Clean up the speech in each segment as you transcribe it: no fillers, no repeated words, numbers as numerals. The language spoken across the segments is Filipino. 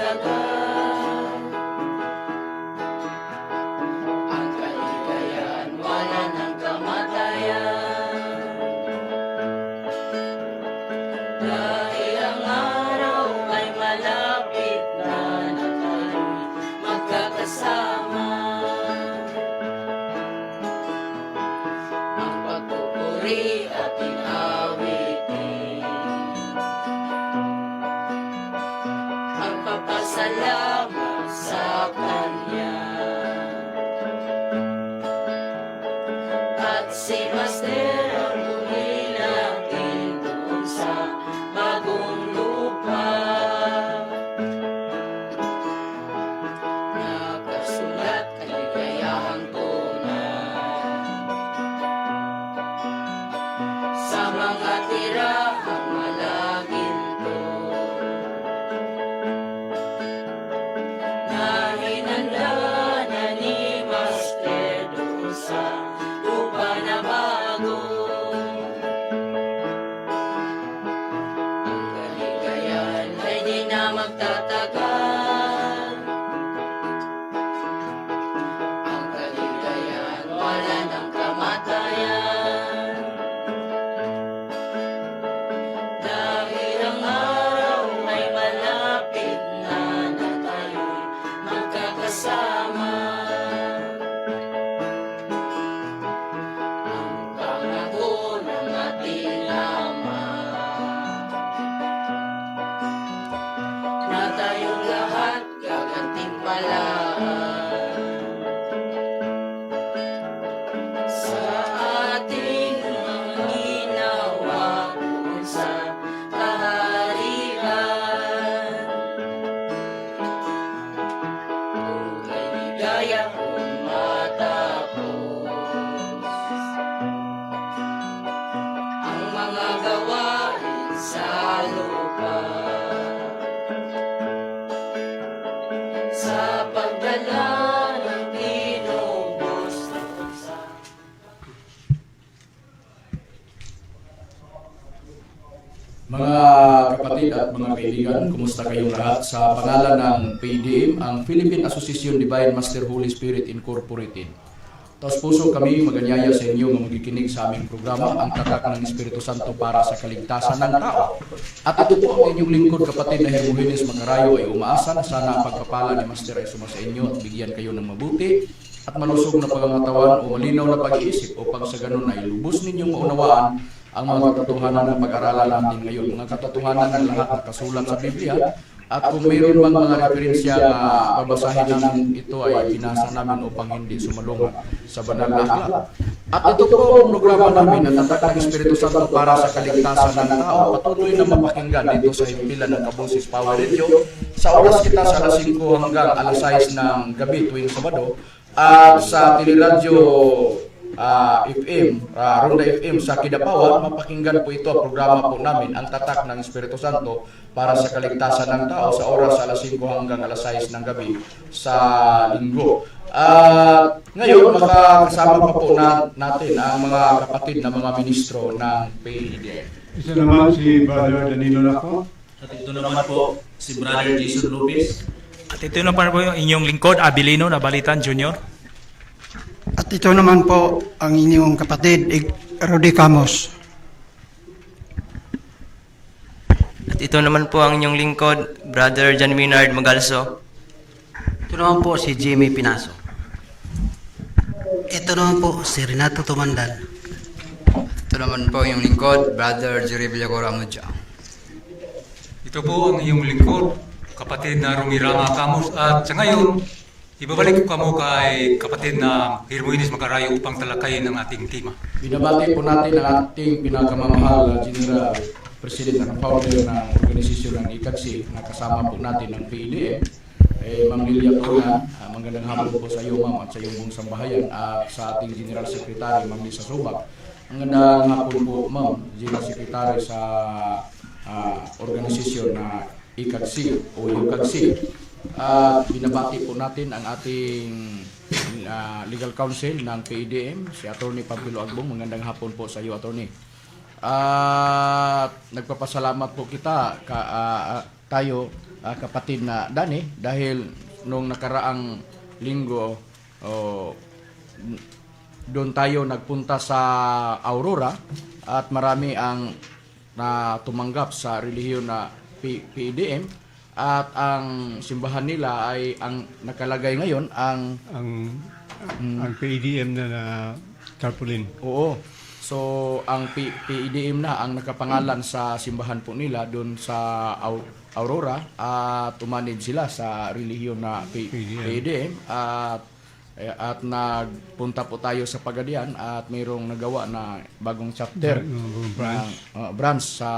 magtatagal. Ang kaligayahan wala ng kamatayan. Dahil ang araw ay malapit na tayo'y magkakasama. Ang pagpupuri at inawitin, ang papasalamat sa Kanya. At si Master ang bumilatin doon sa bagong lupa. Nakasulat kaligayahang tunay sa mga tirahang malaginto na hinanda na ni Master doon sa lupa na bago. Ang kaligayahan ay di na magtatagal. Ang kaligayahan wala ng kamatayan. Dahil ang araw ay malapit na tayo'y magkakasama. Ang pangako ng ating Ama na tayong lahat gagantimpalaan sa ating mga ginawa doon sa kaharian. Kung ligaya kung matapos ang mga gawain sa lupa, sa pagdala ng pinubos doon sa Mga kapatid at mga kaibigan, kumusta kayong lahat? Sa pangalan ng PDM, ang Philippine Association Divine Master Holy Spirit Incorporated. Taos puso kami maganyaya sa inyo ng magikinig sa aming programa, ang tatak ng Espiritu Santo para sa kaligtasan ng tao. At ito po ang inyong lingkod kapatid na Hermogenes Magarayo ay umaasa na sana ang pagpapala ni Master ay suma sa inyo at bigyan kayo ng mabuti at malusog na pangangatawan o malinaw na pag-iisip upang sa ganun ay lubos ninyong maunawaan ang mga katotohanan na pag-aralan natin ngayon. Mga katotohanan ng lahat na kasulat sa Biblia. At kung mayroon bang mga referensya na babasahin namin, ito ay binasa namin upang hindi sumalungat sa banal na aklat. At ito po ang programa namin na tatak ng Espiritu Santo para sa kaligtasan ng tao. Patuloy na mapakinggan dito sa himpilan ng Kaboses Power Radio. Sa oras kita sa alas 5 hanggang alas 6 ng gabi tuwing Sabado. At sa Teleradyo FM, Ronda FM sa Kidapawan, mapakinggan po ito ang programa po namin, ang tatak ng Espiritu Santo para sa kaligtasan ng tao sa oras alas 5 hanggang alas 6 ng gabi sa linggo. Ngayon, makakasama pa po natin ang mga kapatid na mga ministro ng PDM. Isa naman si Brother Danilo Laco. At ito naman po si Brother Jason Lopez. At ito naman po yung inyong lingkod, Abilino Nabalitan Jr. At ito naman po ang inyong kapatid, Rudy Camos. At ito naman po ang inyong lingkod, Brother John Maynard Magalso. Ito naman po si Jimmy Pinaso. Ito naman po si Renato Tumandan. Ito naman po yung lingkod, Brother Jerry Villagora Amudja. Ito po ang iyong lingkod, kapatid na Rumirama Camus. At sa ngayon, ibabalik ko kamo kay kapatid na Hermogenes Magarayo upang talakayin ang ating tema. Binabati po natin ang ating pinakamamahal na General President at founder ng organisasyon ng ICAGSI na kasama po natin ng PDM. Ma'am Lilia Tuna, magandang hapon po sa iyo ma'am at sa iyong buong sambahayan at sa ating General Secretary, Ma'am Lisa Subak. Magandang hapon po ma'am, General Secretary sa organisasyon na ICAGSI o UCAGSI. Binabati po natin ang ating legal counsel ng PDM, si Atty. Pablo Agbong. Magandang hapon po sa iyo, Atty. Nagpapasalamat po kita tayo kapatid na Dani, dahil nung nakaraang linggo doon tayo nagpunta sa Aurora at marami ang na tumanggap sa relihiyon na PEDM at ang simbahan nila ay ang nakalagay ngayon ang PEDM na tarpaulin. oo. So ang PEDM na ang nakapangalan sa simbahan po nila doon sa Aurora at umanid sila sa relihiyon na PEDM at nagpunta po tayo sa Pagadian at mayroong nagawa na bagong chapter branch sa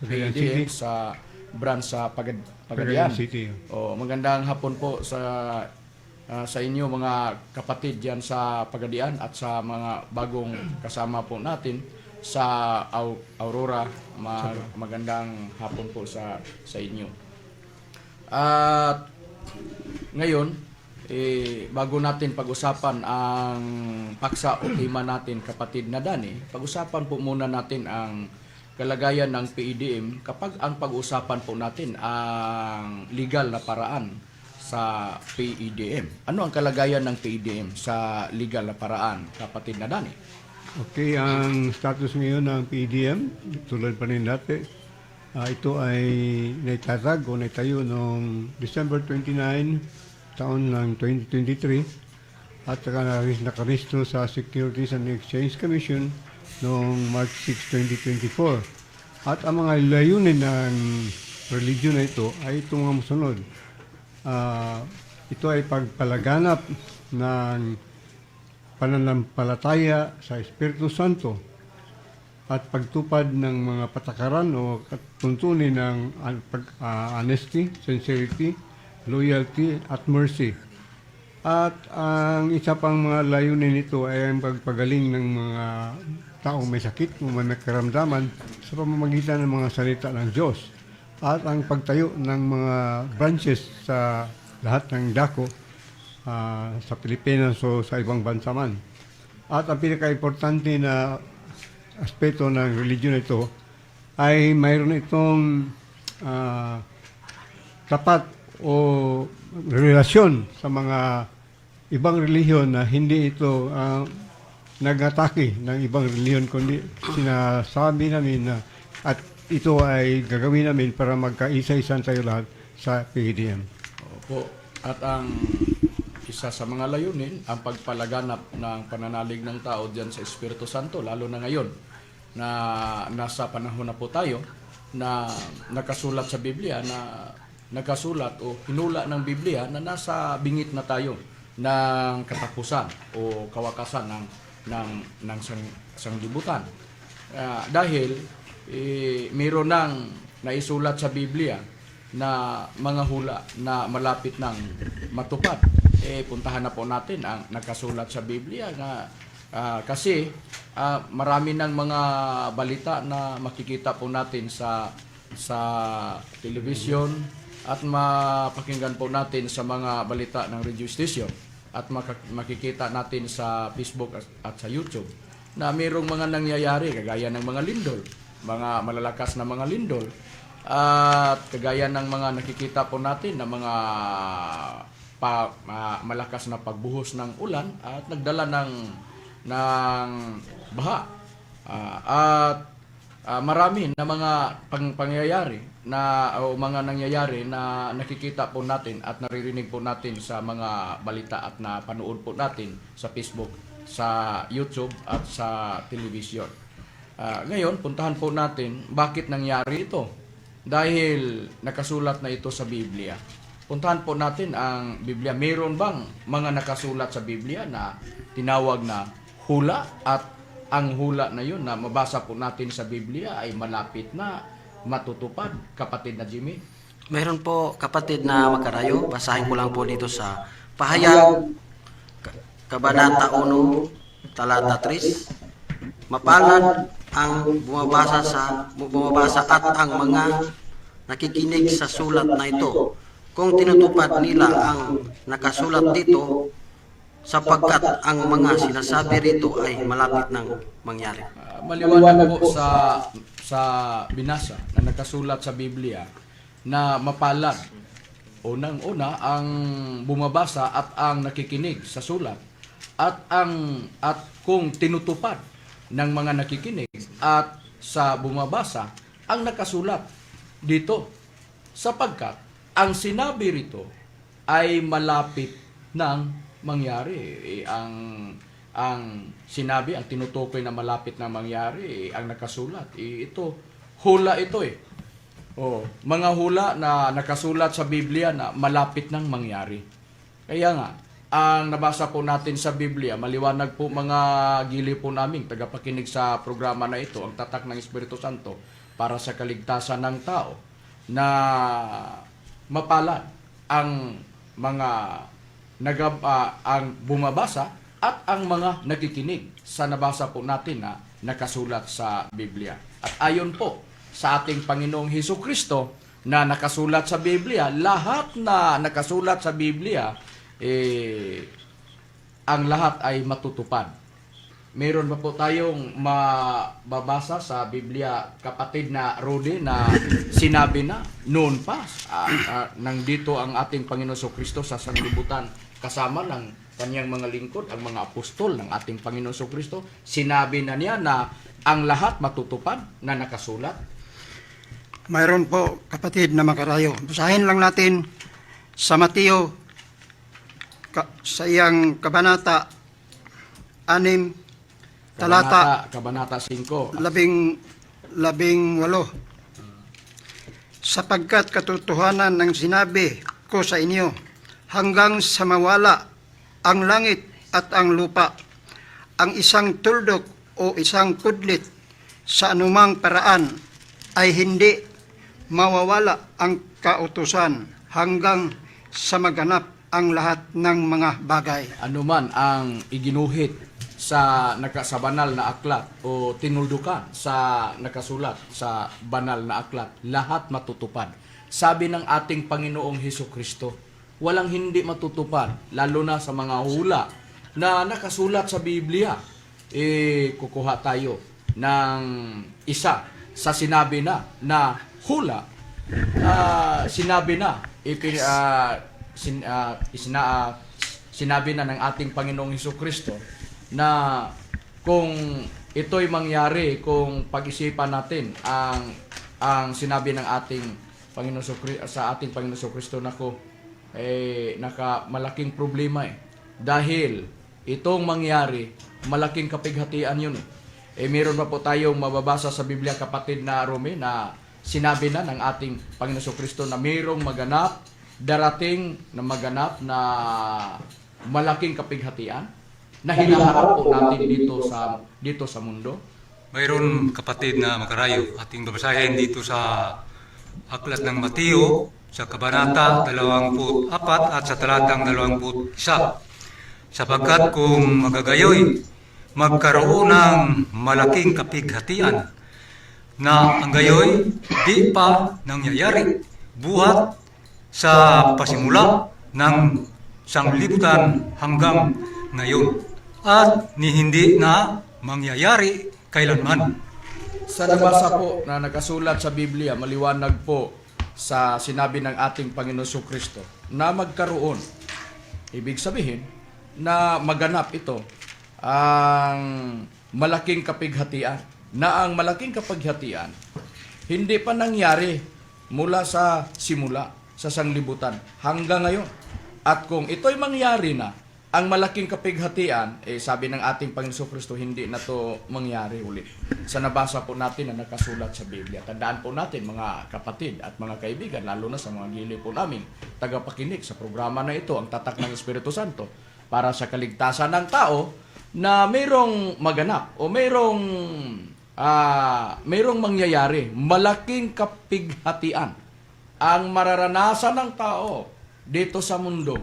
PEDM sa branch sa Pagadian City. Magandang hapon po sa inyo mga kapatid diyan sa Pagadian at sa mga bagong kasama po natin sa Aurora. Magandang hapon po sa inyo. At ngayon bago natin pag-usapan ang paksa o tema natin, kapatid na Dani, pag-usapan po muna natin ang kalagayan ng PEDM kapag ang pag-usapan po natin ang legal na paraan sa PEDM. Ano ang kalagayan ng PEDM sa legal na paraan, kapatid na Dani? Okay, ang status ngayon ng PEDM, tulad pa rin dati, ito ay naitatag o naitayo noong December 29, taon ng 2023 at saka nakarehistro sa Securities and Exchange Commission noong March 6, 2024. At ang mga layunin ng religion na ito ay itong mga musunod. Ito ay pagpalaganap ng pananampalataya sa Espiritu Santo at pagtupad ng mga patakaran o tuntunin ng honesty, sincerity, loyalty at mercy. At ang isa pang mga layunin nito ay ang pagpagaling ng mga taong may sakit o may karamdaman sa pamamagitan ng mga salita ng Diyos. At ang pagtayo ng mga branches sa lahat ng dako sa Pilipinas o sa ibang bansa man. At ang pinaka-importante na aspeto ng religion ito ay mayroon itong tapat o relasyon sa mga ibang relihiyon na hindi ito nag-atake ng ibang relihiyon, kundi sinasabi namin na at ito ay gagawin namin para magkaisa-isan tayo lahat sa PEDM. Opo. At ang isa sa mga layunin, ang pagpalaganap ng pananalig ng tao diyan sa Espiritu Santo, lalo na ngayon na nasa panahon na po tayo na nakasulat sa Biblia na nagkasulat o hinula ng Biblia na nasa bingit na tayo ng katapusan o kawakasan ng sanglibutan. Dahil mayroon nang naisulat sa Biblia na mga hula na malapit nang matupad. Puntahan na po natin ang nakasulat sa Biblia na kasi marami ng mga balita na makikita po natin sa television at mapakinggan po natin sa mga balita ng radio station at makikita natin sa Facebook at sa YouTube na mayroong mga nangyayari kagaya ng mga lindol, mga malalakas na mga lindol at kagaya ng mga nakikita po natin na mga malakas na pagbuhos ng ulan at nagdala ng baha at marami na mga pangyayari o mga nangyayari na nakikita po natin at naririnig po natin sa mga balita at napanood po natin sa Facebook, sa YouTube at sa television. Ngayon, puntahan po natin bakit nangyari ito. Dahil nakasulat na ito sa Biblia. Puntahan po natin ang Biblia. Mayroon bang mga nakasulat sa Biblia na tinawag na hula at ang hula na yun na mabasa po natin sa Biblia ay malapit na matutupad, kapatid na Jimmy? Meron po, kapatid na magkarayo. Basahin ko lang po dito sa Pahayag, Kabanata 1, Talata 3. Mapalad ang bumabasa at ang mga nakikinig sa sulat na ito kung tinutupad nila ang nakasulat dito sapagkat ang mga sinasabi rito ay malapit nang mangyari. Maliwanag po sa binasa na nakasulat sa Biblia na mapalad. Unang-una ang bumabasa at ang nakikinig sa sulat at kung tinutupad ng mga nakikinig at sa bumabasa ang nakasulat dito, sapagkat ang sinabi rito ay malapit ng mangyari. Ang sinabi, ang tinutukoy na malapit na mangyari, ang nakasulat. Ito, hula ito eh. Mga hula na nakasulat sa Biblia na malapit nang mangyari. Kaya nga, ang nabasa po natin sa Biblia, maliwanag po mga gili po naming tagapakinig sa programa na ito, ang tatak ng Espiritu Santo para sa kaligtasan ng tao, na mapalad ang mga ang bumabasa at ang mga nakikinig sa nabasa po natin na nakasulat sa Biblia. At ayon po sa ating Panginoong Hesukristo na nakasulat sa Biblia, lahat na nakasulat sa Biblia, ang lahat ay matutupad. Meron pa po tayong mababasa sa Biblia, kapatid na Rudy, na sinabi na noon pa, nang dito ang ating Panginoon Hesukristo sa sanglibutan, kasama ng kanyang mga lingkod, ang mga apostol ng ating Panginoon Hesukristo, sinabi na niya na ang lahat matutupad na nakasulat. Mayroon po, kapatid na makarayo. Basahin lang natin sa Mateo, sa iyang kabanata 6, Kabanata 5. 18. Sapagkat katotohanan ng sinabi ko sa inyo, hanggang sa mawala ang langit at ang lupa, ang isang tuldok o isang kudlit sa anumang paraan ay hindi mawawala ang kautusan hanggang sa maganap ang lahat ng mga bagay. Anuman ang iginuhit sa banal na aklat o tinuldukan sa nakasulat sa banal na aklat, lahat matutupad. Sabi ng ating Panginoong Hesukristo, walang hindi matutupad, lalo na sa mga hula na nakasulat sa Biblia. Kukuha tayo ng isa sa sinabi na hula. Sinabi na, sinabi na ng ating Panginoong Hesukristo na kung ito'y mangyari, kung pag-isipan natin ang sinabi ng ating Panginoon sa ating Panginoong Hesukristo, malaking problema dahil itong mangyari, malaking kapighatian yun meron pa po tayong mababasa sa Biblia, kapatid na Rome, na sinabi na ng ating Panginoon Hesukristo na mayroong darating na malaking kapighatian na hinaharap po natin dito sa mundo. Mayroon, kapatid na makarayo, ating babasahin dito sa aklat ng Mateo sa kabanata 24 at sa talatang 21. Sapagkat kung magagayoy, magkaroon ng malaking kapighatian na ang gayoy di pa nangyayari buhat sa pasimula ng sanglibutan hanggang ngayon at ni hindi na mangyayari kailanman. Sa nabasa po na nakasulat sa Biblia, maliwanag po sa sinabi ng ating Panginoon Hesukristo na magkaroon, ibig sabihin na maganap ito ang malaking kapighatian, na ang malaking kapighatian hindi pa nangyari mula sa simula, sa sanglibutan hanggang ngayon. At kung ito'y mangyari na, ang malaking kapighatian, sabi ng ating Panginoon Hesukristo, hindi na to mangyari ulit. Sa nabasa po natin na nakasulat sa Biblia. Tandaan po natin, mga kapatid at mga kaibigan, lalo na sa mga gili po namin tagapakinig sa programa na ito, ang tatak ng Espiritu Santo, para sa kaligtasan ng tao, na mayroong maganap o mayroong mangyayari, malaking kapighatian ang mararanasan ng tao dito sa mundo.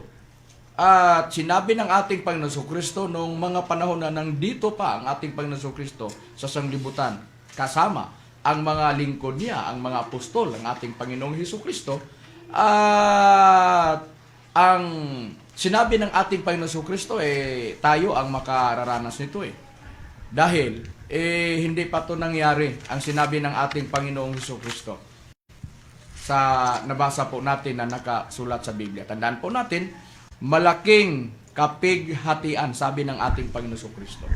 At sinabi ng ating Panginoon Hesukristo noong mga panahon na nandito pa ang ating Panginoon Hesukristo sa sanglibutan, kasama ang mga lingkod niya, ang mga apostol ng ating Panginoong Hesukristo, at ang sinabi ng ating Panginoon Hesukristo, tayo ang makararanas nito Dahil, hindi pa ito nangyari ang sinabi ng ating Panginoong Hesukristo. sa nabasa po natin na nakasulat sa Biblia. Tandaan po natin, malaking kapighatian, sabi ng ating Panginoon Kristo.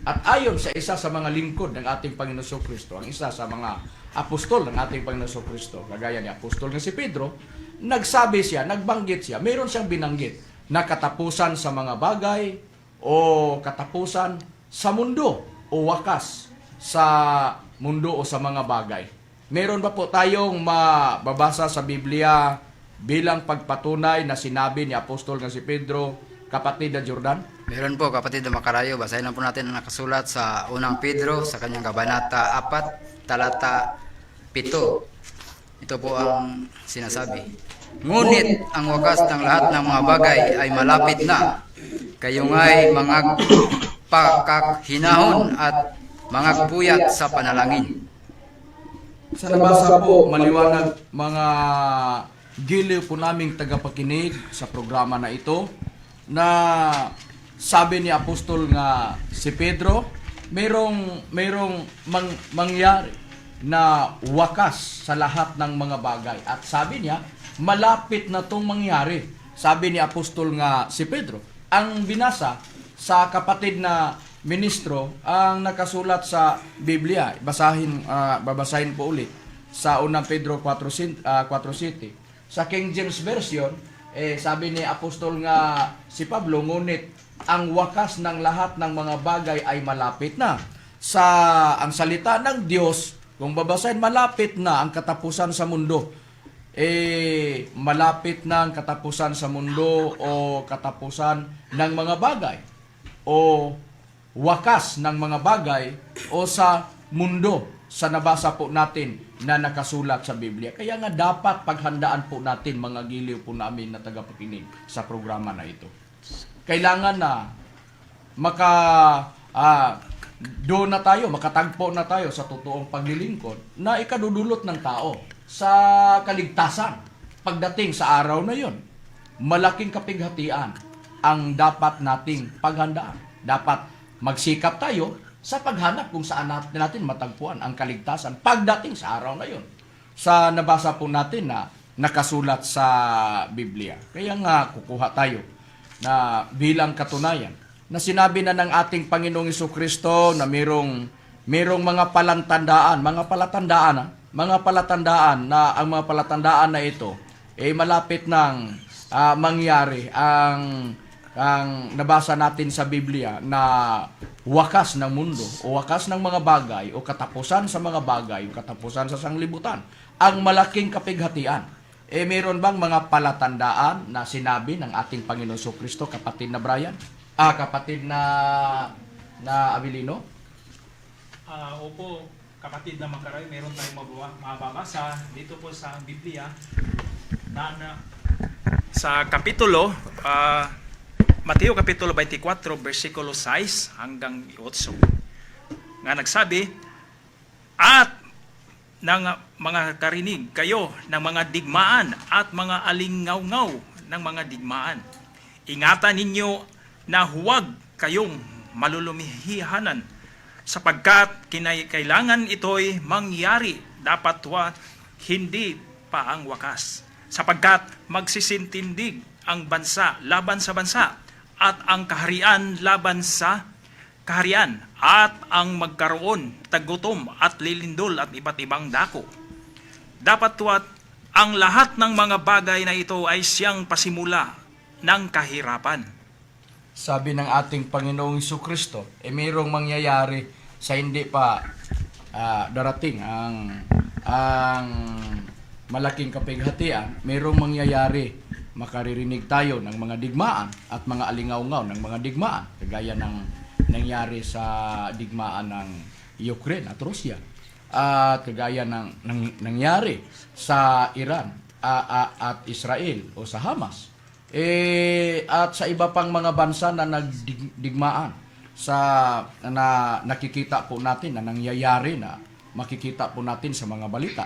At ayon sa isa sa mga lingkod ng ating Panginoon Kristo, ang isa sa mga apostol ng ating Panginoon Kristo, kagaya ni apostol na si Pedro, nagsabi siya, nagbanggit siya, mayroon siyang binanggit na katapusan sa mga bagay o katapusan sa mundo o wakas sa mundo o sa mga bagay. Meron ba po tayong mababasa sa Biblia bilang pagpatunay na sinabi ni apostol na si Pedro, kapatid na Jordan? Meron po, kapatid na makarayo. Basahin lang po natin ang nakasulat sa unang Pedro, sa kanyang kabanata 4, talata 7. Ito po ang sinasabi. Ngunit ang wakas ng lahat ng mga bagay ay malapit na. Kayo nga'y mga pakakhinahon at mga puyat sa panalangin. Sa nabasa po, maliwanag mga giliw po naming tagapakinig sa programa na ito, na sabi ni apostol nga si Pedro, mayroong mangyari na wakas sa lahat ng mga bagay. At sabi niya, malapit na itong mangyari. Sabi ni apostol nga si Pedro. Ang binasa sa kapatid na ministro ang nakasulat sa Biblia. Babasahin po ulit sa unang Pedro 4:7. Sa King James Version, sabi ni apostol nga si Pablo, ngunit ang wakas ng lahat ng mga bagay ay malapit na. Sa ang salita ng Diyos, kung babasahin, malapit na ang katapusan sa mundo. Malapit na ang katapusan sa mundo o katapusan ng mga bagay o wakas ng mga bagay o sa mundo sa nabasa po natin na nakasulat sa Biblia. Kaya nga dapat paghandaan po natin mga giliw po namin na tagapakinig sa programa na ito. Kailangan na doon na tayo, makatagpo na tayo sa totoong paglilingkod na ikadudulot ng tao sa kaligtasan pagdating sa araw na yon. Malaking kapighatian ang dapat nating paghandaan. Dapat magsikap tayo sa paghanap kung saan natin matagpuan ang kaligtasan pagdating sa araw na yon. Sa nabasa po natin na nakasulat sa Biblia. Kaya nga kukuha tayo na bilang katunayan na sinabi na ng ating Panginoong Jesucristo na merong mga palatandaan na ang mga palatandaan na ito malapit nang mangyari ang nabasa natin sa Biblia na wakas ng mundo o wakas ng mga bagay o katapusan sa mga bagay o katapusan sa sanglibutan, ang malaking kapighatian. Meron bang mga palatandaan na sinabi ng ating Panginoon Jesucristo, kapatid na Brian? Kapatid na Abilino? Opo, kapatid na Makaray, meron tayong mababasa dito po sa Biblia na sa kapitulo Mateo kapitulo 24 versikulo 6 hanggang 8 nga nagsabi, at ng mga karinig kayo ng mga digmaan at mga alingaw-ngaw ng mga digmaan. Ingatan ninyo na huwag kayong malulumihihanan sapagkat kailangan ito'y mangyari, dapat hindi pa ang wakas. Sapagkat magsisintindig ang bansa laban sa bansa at ang kaharian laban sa kaharian at ang magkaroon tagutom at lilindol at iba't ibang dako. Dapat ang lahat ng mga bagay na ito ay siyang pasimula ng kahirapan. Sabi ng ating Panginoong Jesucristo, mayroong mangyayari sa hindi pa darating ang malaking kapighatian. Mayroong mangyayari, makaririnig tayo ng mga digmaan at mga alingaw-ngaw ng mga digmaan, kagaya ng nangyari sa digmaan ng Ukraine at Russia at kagaya ng nangyari sa Iran at Israel o sa Hamas at sa iba pang mga bansa na nagdigmaan na nakikita po natin na nangyayari, na makikita po natin sa mga balita.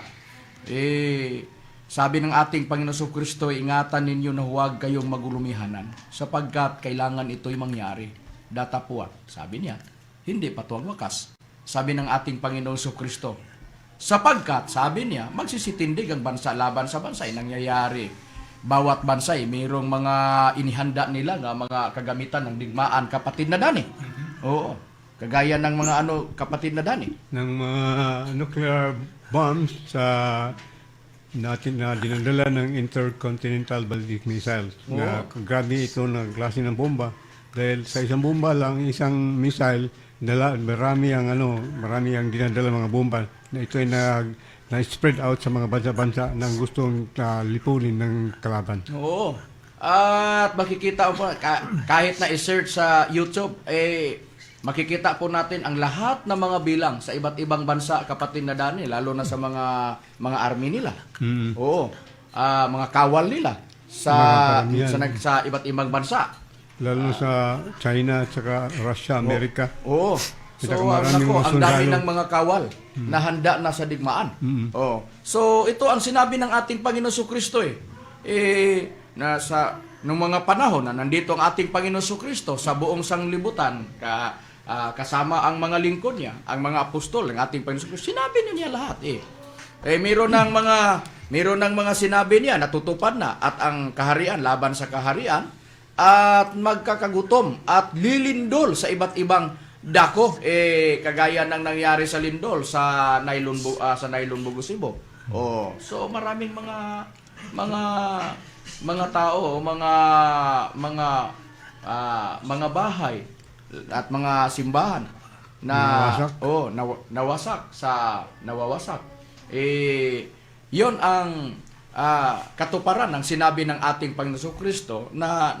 Sabi ng ating Panginoon Jesucristo, ingatan ninyo na huwag kayong magulumihanan sapagkat kailangan ito'y mangyari. Datapuan, sabi niya, hindi pa ito ang wakas. Sabi ng ating Panginoon Jesucristo, Sapagkat, sabi niya, magsisitindig ang bansa laban sa bansa. Nangyayari. Bawat bansa mayroong mga inihanda nila nga mga kagamitan ng digmaan, kapatid na Dani. Oo. Kagaya ng mga kapatid na Dani. Ng mga nuclear bombs sa natin na dinadala ng intercontinental ballistic missiles. Na grabe ito na klase ng bomba. Dahil sa isang bomba lang, isang missile, marami ang dinadala mga bomba na ito ay na-spread out sa mga bansa-bansa na gustong lipunin ng kalaban. Oo. At makikita po, kahit na i-search sa YouTube, makikita po natin ang lahat ng mga bilang sa iba't ibang bansa, kapatid na Dani, lalo na sa mga army nila. Oo. Mga kawal nila sa iba't ibang bansa. Lalo sa China at saka Russia, Amerika. Oo. So, ang dami ng mga kawal na handa na sa digmaan. Oo. So, ito ang sinabi ng ating Panginoon Kristo nung mga panahon na nandito ang ating Panginoon Kristo sa buong sanglibutan, kasama ang mga lingkod niya, ang mga apostol ng ating Panginoon Kristo. Sinabi niya lahat meron ng mga sinabi niya natutupad na, at ang kaharian laban sa kaharian, at magkakagutom at lilindol sa iba't ibang dako, kagaya ng nangyari sa lindol sa Nailon Bugusibo. So maraming mga tao, mga bahay at mga simbahan na nawawasak. Yon ang katuparan ng sinabi ng ating Panginoon Kristo na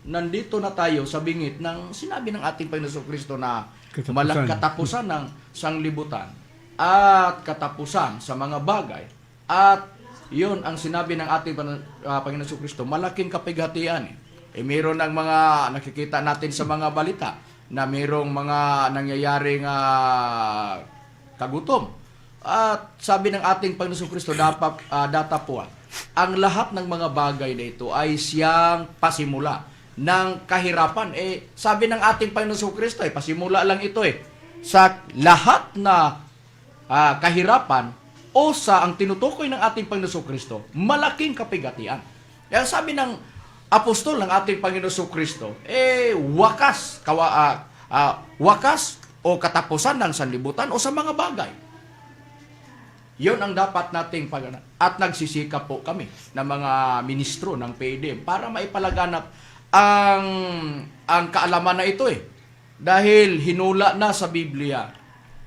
nandito na tayo sa bingit ng sinabi ng ating Panginoon Kristo na katapusan ng sanglibutan at katapusan sa mga bagay, at yon ang sinabi ng ating Panginoon Kristo, malaking kapighatian. Mayroon ng mga nakikita natin sa mga balita na mayroong mga nangyayaring kagutom. At sabi ng ating Panginoon Kristo, datapuan, ang lahat ng mga bagay na ito ay siyang pasimula ng kahirapan. Sabi ng ating Panginoon Kristo, pasimula lang ito sa lahat na kahirapan o sa ang tinutukoy ng ating Panginoon Kristo, malaking kapighatian. Kaya sabi ng apostol ng ating Panginoon Kristo, wakas o katapusan ng sanlibutan o sa mga bagay. Yon ang dapat nating pagana. At nagsisikap po kami ng mga ministro ng PDM para maipalaganap ang kaalaman na ito Dahil hinula na sa Biblia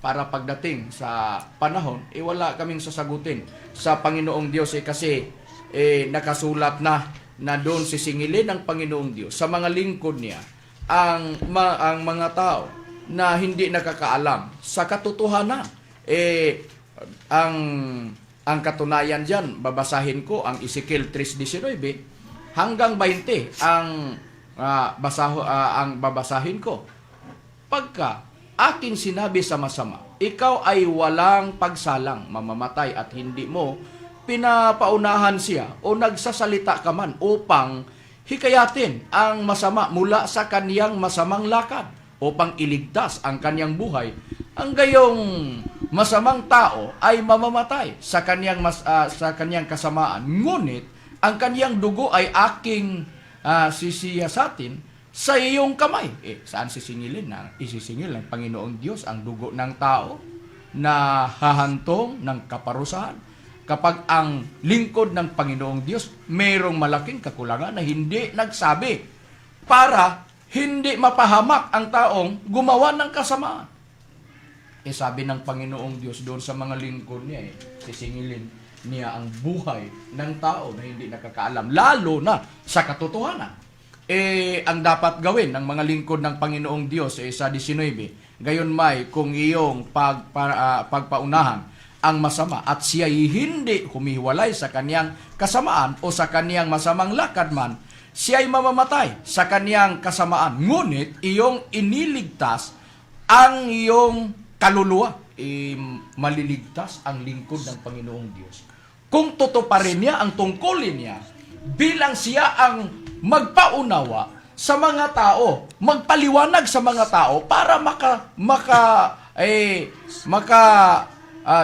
para pagdating sa panahon, wala kaming sasagutin sa Panginoong Diyos kasi nakasulat na doon sisingilin ng Panginoong Diyos sa mga lingkod niya ang mga tao na hindi nakakaalam sa katotohanan. Ang katunayan diyan, babasahin ko ang Ezekiel 3:19 hanggang 20 ang babasahin ko. Pagka aking sinabi sa masama, ikaw ay walang pagsalang, mamamatay at hindi mo pinapaunahan siya o nagsasalita ka man upang hikayatin ang masama mula sa kaniyang masamang lakad upang iligtas ang kaniyang buhay, ang gayong masamang tao ay mamamatay sa kaniyang kasamaan, ngunit ang kaniyang dugo ay aking sisiyasatin sa iyong kamay. Saan sisingilin? Isisingil ng Panginoong Diyos ang dugo ng tao na hahantong ng kaparusahan kapag ang lingkod ng Panginoong Diyos mayroong malaking kakulangan na hindi nagsabi para hindi mapahamak ang taong gumawa ng kasamaan. Sabi ng Panginoong Diyos doon sa mga lingkod niya, sisingilin niya ang buhay ng tao na hindi nakakaalam, lalo na sa katotohanan. Ang dapat gawin ng mga lingkod ng Panginoong Diyos sa 19, gayon may kung iyong pagpaunahan ang masama at siya'y hindi humihiwalay sa kaniyang kasamaan o sa kaniyang masamang lakad man, siya'y mamamatay sa kaniyang kasamaan. Ngunit iyong iniligtas ang iyong kaluluwa, maliligtas ang lingkod ng Panginoong Diyos. Kung tutuparin niya ang tungkulin niya, bilang siya ang magpaunawa sa mga tao, magpaliwanag sa mga tao para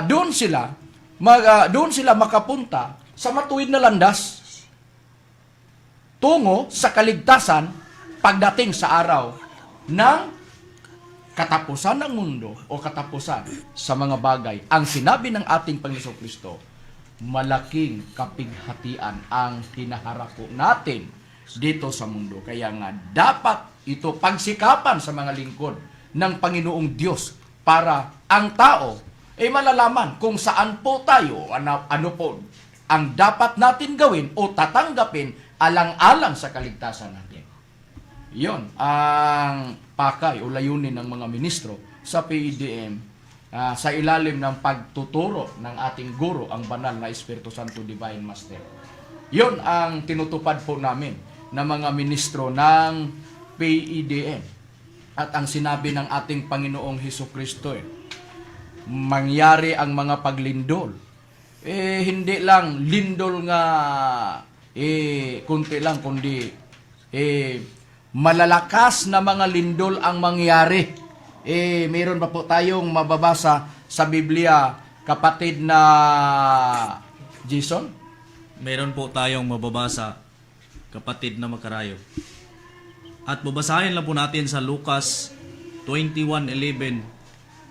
doon sila makapunta sa matuwid na landas tungo sa kaligtasan pagdating sa araw ng katapusan ng mundo o katapusan sa mga bagay. Ang sinabi ng ating Panginoon Kristo, malaking kapighatian ang hinaharap po natin dito sa mundo. Kaya nga dapat ito pagsikapan sa mga lingkod ng Panginoong Diyos para ang tao ay malalaman kung saan po tayo, ano po ang dapat natin gawin o tatanggapin alang-alang sa kaligtasan natin. Yon ang pakay o layunin ng mga ministro sa PDM sa ilalim ng pagtuturo ng ating guro, ang banal na Espiritu Santo Divine Master. Yon ang tinutupad po namin ng mga ministro ng PDM. At ang sinabi ng ating Panginoong Hesukristo, mangyari ang mga paglindol. Hindi lang lindol nga kunti lang, kundi malalakas na mga lindol ang mangyari. Mayroon pa po tayong mababasa sa Biblia, kapatid na Jason? Meron po tayong mababasa, kapatid na makarayo. At babasahin lang po natin sa Lucas 21:11,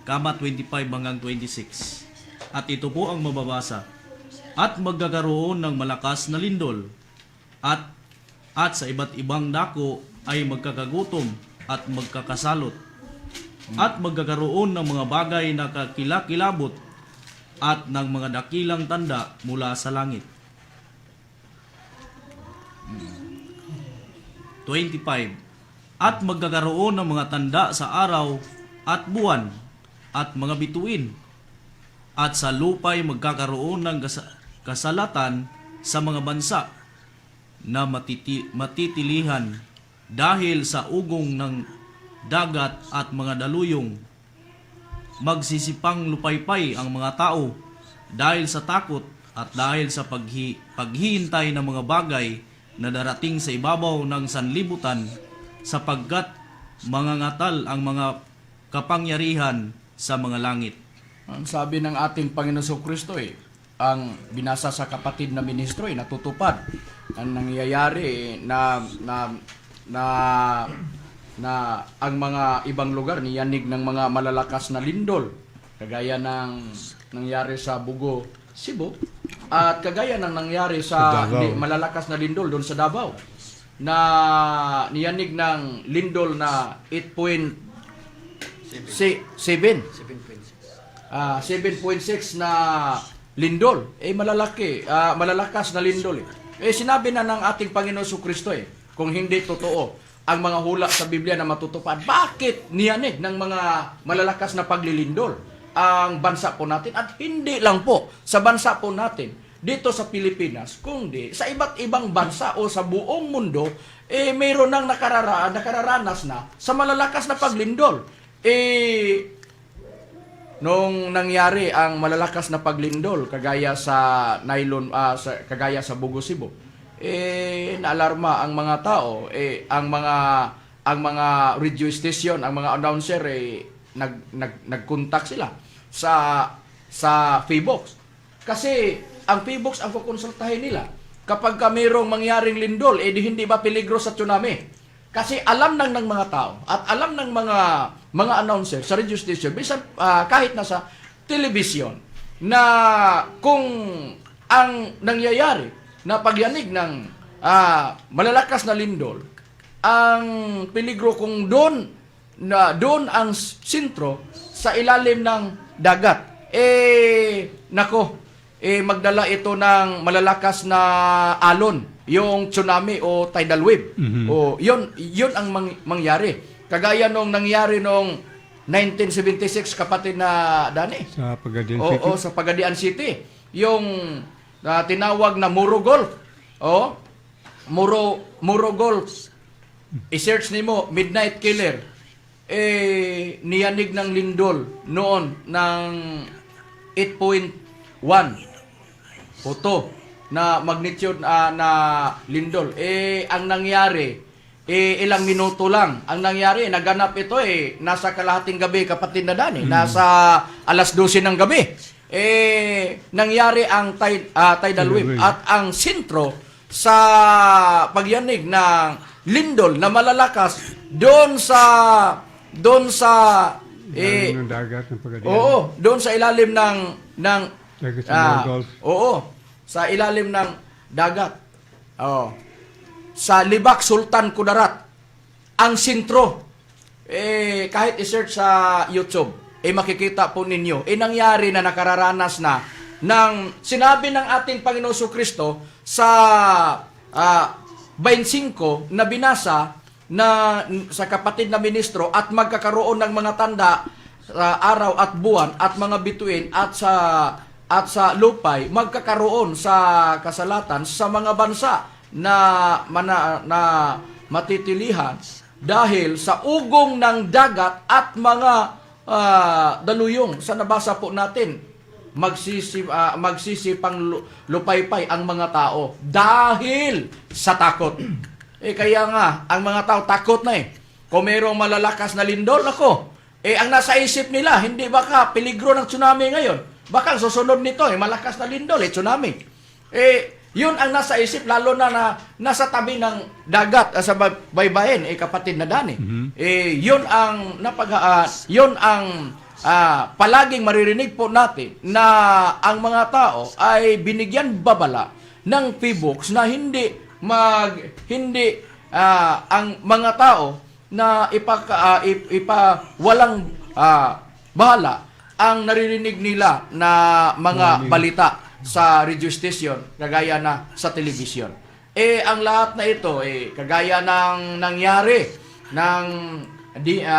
25 hanggang 26. At ito po ang mababasa. At magkakaroon ng malakas na lindol, at sa iba't ibang dako ay magkakagutom at magkakasalot, at magkakaroon ng mga bagay na kakilakilabot at ng mga dakilang tanda mula sa langit. 25. At magkakaroon ng mga tanda sa araw at buwan at mga bituin, at sa lupa'y magkakaroon ng kasalatan sa mga bansa na matitilihan dahil sa ugong ng dagat at mga daluyong. Magsisipang lupaypay ang mga tao dahil sa takot at dahil sa paghihintay ng mga bagay na darating sa ibabaw ng sanlibutan, sapagkat mangangatal ang mga kapangyarihan sa mga langit. Ang sabi ng ating Panginoon Kristo, ang binasa sa kapatid na ministro natutupad. Ang nangyayari na ang mga ibang lugar niyanig ng mga malalakas na lindol, kagaya ng nangyari sa Bugo, Cebu, at kagaya ng nangyari sa malalakas na lindol doon sa Davao, na niyanig ng lindol na 7.6 na lindol, malalakas na lindol. Sinabi na ng ating Panginoon Kristo, kung hindi totoo ang mga hula sa Biblia na matutupad, bakit niyanig ng mga malalakas na paglilindol ang bansa po natin? At hindi lang po sa bansa po natin dito sa Pilipinas, kundi sa iba't ibang bansa o sa buong mundo, mayroon nang nakararanas na sa malalakas na paglindol. Nung nangyari ang malalakas na paglindol kagaya sa kagaya sa Bugo, Cebu, naalarma ang mga tao, ang mga radio station, ang mga announcer, nagkontak sila sa PHIVOX. Kasi ang PHIVOX ang kukonsultahin nila kapag mayroong mangyaring lindol, hindi ba peligro sa tsunami? Kasi alam ng mga tao at alam ng mga announcer sa radio station, bisan kahit nasa telebisyon, na kung ang nangyayari na pagyanig ng malalakas na lindol, ang peligro kung doon ang sentro sa ilalim ng dagat, magdala ito ng malalakas na alon, yung tsunami o tidal wave. O yun ang mangyari. Kagaya nung nangyari nung 1976, kapatid na Dani. Sa Pagadian City. Sa Pagadian City. Yung tinawag na Muro Golf. Muro Golf. I-search nimo, Midnight Killer. Niyanig ng lindol noon ng 8.1 puto na magnitude na lindol. Ang nangyari, ilang minuto lang. Ang nangyari, naganap ito nasa kalahating gabi, kapatid na Dani. Nasa alas 12 ng gabi. nangyari ang tidal wave at ang sentro sa pagyanig ng lindol na malalakas doon sa Ng dagat ng Pagadian. oo, doon sa ilalim ng Dagat sa Gulf. oo, sa ilalim ng dagat. Oo. Sa Libak Sultan Kudarat, ang sentro, kahit i-search sa YouTube, makikita po ninyo, nangyari na nakararanas na ng sinabi ng ating Panginoon Kristo sa 25 na binasa na sa kapatid na ministro at magkakaroon ng mga tanda sa araw at buwan at mga bituin at sa lupay magkakaroon sa kasalatan sa mga bansa na matitilihan dahil sa ugong ng dagat at mga daluyong. Sa nabasa po natin, magsisipang lupaypay ang mga tao dahil sa takot. Kaya nga, ang mga tao takot na Kung mayroong malalakas na lindol, ang nasa isip nila, hindi baka peligro ng tsunami ngayon. Baka ang susunod nito, malakas na lindol, tsunami. Yun ang nasa isip, lalo na nasa tabi ng dagat, sa baybayin, kapatid na Dani. Yun ang palaging maririnig po natin na ang mga tao ay binigyan babala ng PBOX na hindi ang mga tao na walang bahala ang naririnig nila na mga balita sa radio station, kagaya na sa telebisyon. Ang lahat na ito, kagaya ng nangyari ng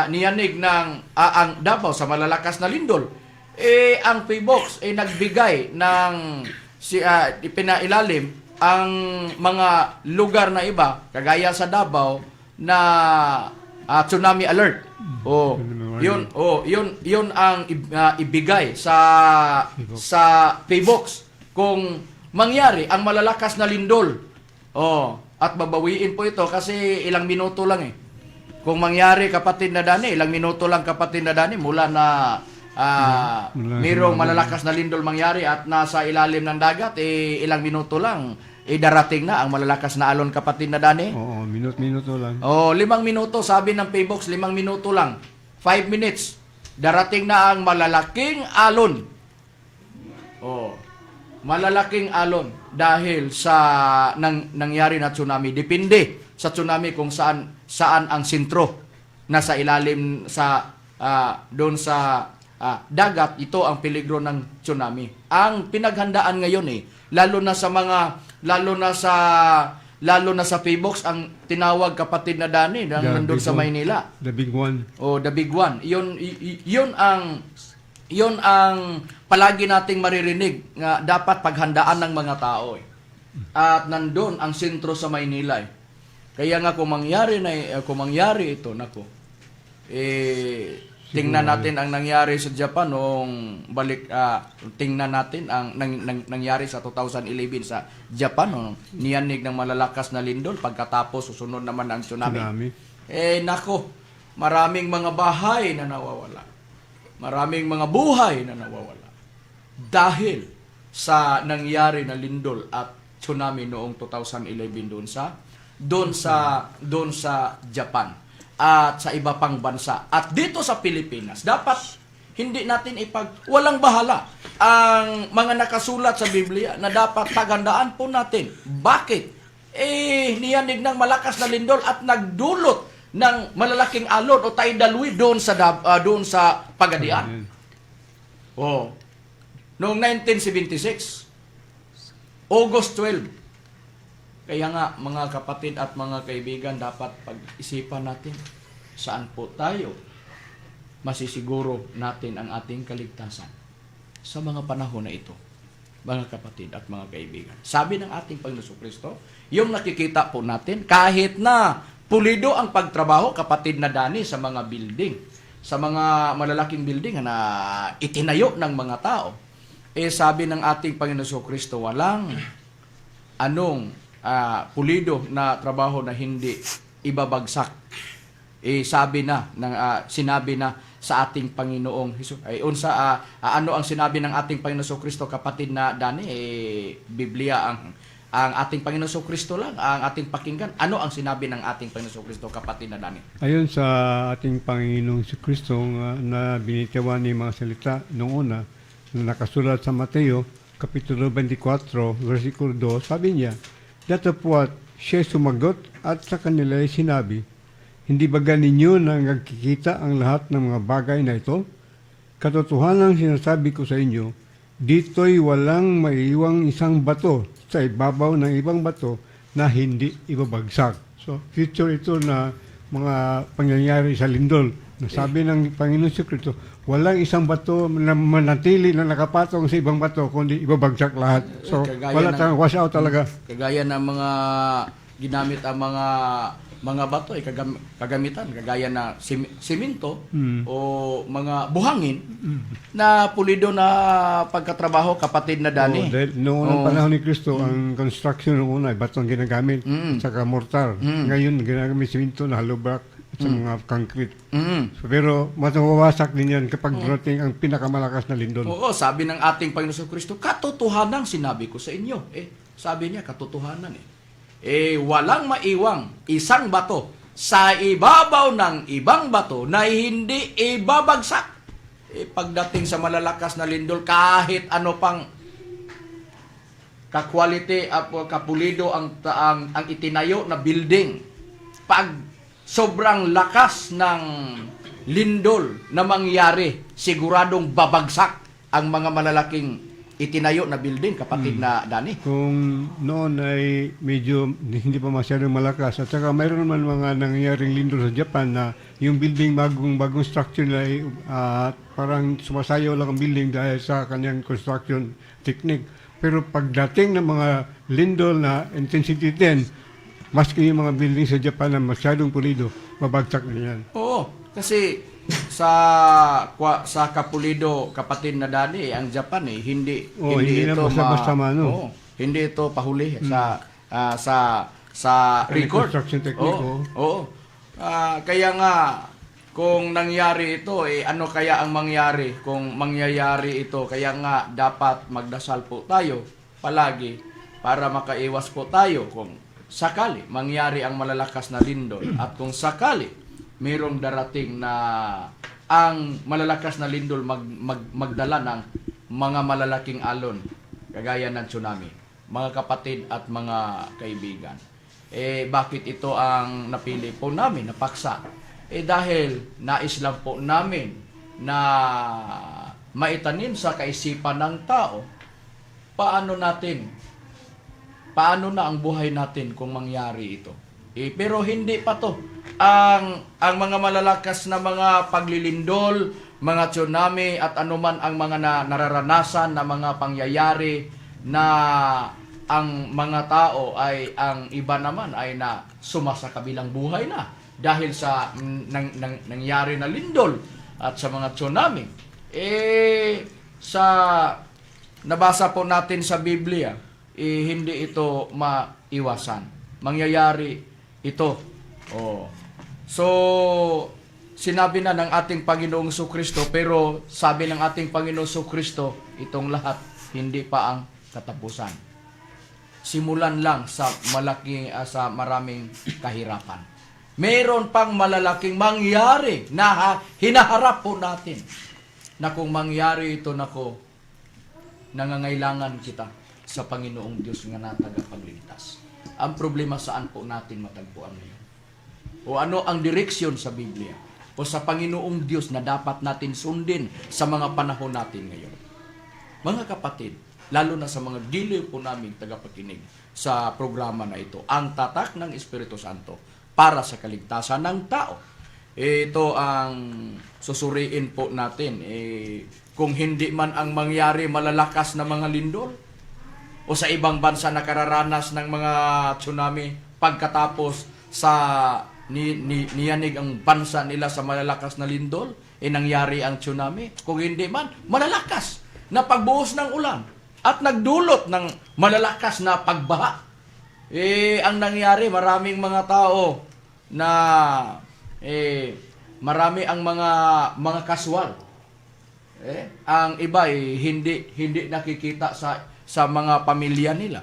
niyanig ng ang Davao sa malalakas na lindol, ang PBOX nagbigay ng pinailalim ang mga lugar na iba, kagaya sa Davao, na tsunami alert. Yun ang ibigay sa PBOX kung mangyari ang malalakas na lindol. At babawiin po ito kasi ilang minuto lang Kung mangyari, kapatid na Dani, ilang minuto lang, kapatid na Dani, mula na mayroong malalakas na lindol mangyari at nasa ilalim ng dagat, ilang minuto lang, darating na ang malalakas na alon, kapatid na Dani. Oo, minuto lang. 5 minuto, sabi ng PBOX, 5 minuto lang. 5 minutes, darating na ang malalaking alon. Malalaking alon dahil sa nangyari na tsunami. Depende sa tsunami kung saan ang sentro. Nasa ilalim doon sa dagat, ito ang peligro ng tsunami. Ang pinaghandaan ngayon lalo na sa PBOX, ang tinawag, kapatid na Dani, nandun sa Maynila. The big one. The big one. Yun ang palagi nating maririnig nga dapat paghandaan ng mga tao. At nandun ang sentro sa Maynila. Kaya nga kung mangyari ito, tingnan natin ang nangyari sa Japan tingnan natin ang nangyari sa 2011 sa Japan, niyanig ng malalakas na lindol, pagkatapos susunod naman ang tsunami. Maraming mga bahay na nawawala. Maraming mga buhay na nawawala dahil sa nangyari na lindol at tsunami noong 2011 doon sa Japan at sa iba pang bansa. At dito sa Pilipinas, dapat hindi natin walang bahala ang mga nakasulat sa Biblia na dapat paghandaan po natin. Bakit? Niyanig ng malakas na lindol at nagdulot ng malalaking alon o tidal wave doon sa Pagadian. Noong 1976, August 12. Kaya nga, mga kapatid at mga kaibigan, dapat pag-isipan natin saan po tayo masisiguro natin ang ating kaligtasan sa mga panahon na ito, mga kapatid at mga kaibigan. Sabi ng ating Panginoon Kristo, yung nakikita po natin, kahit na pulido ang pagtrabaho, kapatid na Dani, sa mga building, sa mga malalaking building na itinayo ng mga tao, sabi ng ating Panginoon Kristo, walang pulido na trabaho na hindi ibabagsak. sinabi na sa ating Panginoong Hesus. Ay unsa ano ang sinabi ng ating Panginoong Kristo, kapatid na Dani? Biblia ang ating Panginoong Kristo lang ang ating pakinggan. Ano ang sinabi ng ating Panginoong Kristo, kapatid na Dani? Ayon sa ating Panginoong Kristo na binitawan ni mga salita noong una, na nakasulat sa Mateo, Kapitulo 24, versikulo 2, sabi niya, datapwat siya sumagot at sa kanila ay sinabi, hindi ba ninyo na nagkikita ang lahat ng mga bagay na ito? Katotohanan sinasabi ko sa inyo, dito'y walang maiiwang isang bato sa ibabaw ng ibang bato na hindi ibabagsak. So, future ito na mga pangyayari sa lindol. Nasabi ng Panginoon si Kristo, walang isang bato na manatili na nakapatong sa ibang bato, kundi ibabagsak lahat. So, wala tayong wash out talaga. Kagaya ng mga ginamit ang mga bato ay kagamitan kagaya na simento o mga buhangin na pulido na pagkatrabaho, kapatid na Dani. Dahil noong panahon ni Kristo, ang construction noong una ay bato ang ginagamit at saka mortar. Ngayon, ginagamit simento na hollow block at sa mga concrete. So, pero matawawasak din yan kapag darating ang pinakamalakas na lindol. Oo, sabi ng ating Panginoon Kristo, katotohanan sinabi ko sa inyo. Sabi niya, katotohanan walang maiwang isang bato sa ibabaw ng ibang bato na hindi ibabagsak. Pagdating sa malalakas na lindol, kahit ano pang ka-quality at kapulido ang itinayo na building, pag sobrang lakas ng lindol na mangyari, siguradong babagsak ang mga malalaking itinayo na building, kapatid na Dani. Kung noon ay medyo hindi pa masyadong malakas, at saka mayroon naman mga nangyaring lindol sa Japan na yung building bagong structure na ay parang sumasayaw lang ang building dahil sa kanyang construction technique. Pero pagdating ng mga lindol na intensity 10, maski yung mga building sa Japan na masyadong pulido, mabagsak na yan. Oo, kasi sa kapulido, kapatid na Dani, ang Japan hindi ito hindi ito pahuli sa record. Construction technique. Kaya nga kung nangyari ito, ano kaya ang mangyari kung mangyayari ito? Kaya nga dapat magdasal po tayo palagi para makaiwas po tayo kung sakali mangyari ang malalakas na lindol, at kung sakali mayroong darating na ang malalakas na lindol magdala ng mga malalaking alon kagaya ng tsunami. Mga kapatid at mga kaibigan, bakit ito ang napili po namin na paksa? Dahil nais lang po namin na maitanim sa kaisipan ng tao paano na ang buhay natin kung mangyari ito. Pero hindi pa to. Ang mga malalakas na mga paglilindol, mga tsunami at anuman ang mga nararanasan na mga pangyayari na ang mga tao ay ang iba naman ay na sumasa kabilang buhay na dahil sa nangyari na lindol at sa mga tsunami. Sa nabasa po natin sa Biblia, hindi ito maiwasan. Mangyayari ito. So, sinabi na ng ating Panginoong Kristo, pero sabi ng ating Panginoong Kristo, itong lahat hindi pa ang katapusan. Simulan lang sa maraming kahirapan. Meron pang malalaking mangyari na hinaharap po natin. Na kung mangyari ito, nangangailangan kita sa Panginoong Diyos nga na tagapagligtas. Ang problema, saan po natin matagpuan ngayon? O ano ang direksyon sa Biblia o sa Panginoong Diyos na dapat natin sundin sa mga panahon natin ngayon? Mga kapatid, lalo na sa mga giliw po namin tagapakinig sa programa na ito, ang tatak ng Espiritu Santo para sa kaligtasan ng tao. Ito ang susuriin po natin. Kung hindi man ang mangyari malalakas na mga lindol, o sa ibang bansa nakararanas ng mga tsunami pagkatapos sa niyanig ang bansa nila sa malalakas na lindol, nangyari ang tsunami. Kung hindi man, malalakas na pagbuhos ng ulan at nagdulot ng malalakas na pagbaha. Ang nangyari, maraming mga tao na marami ang mga kaswal. Ang iba hindi nakikita sa mga pamilya nila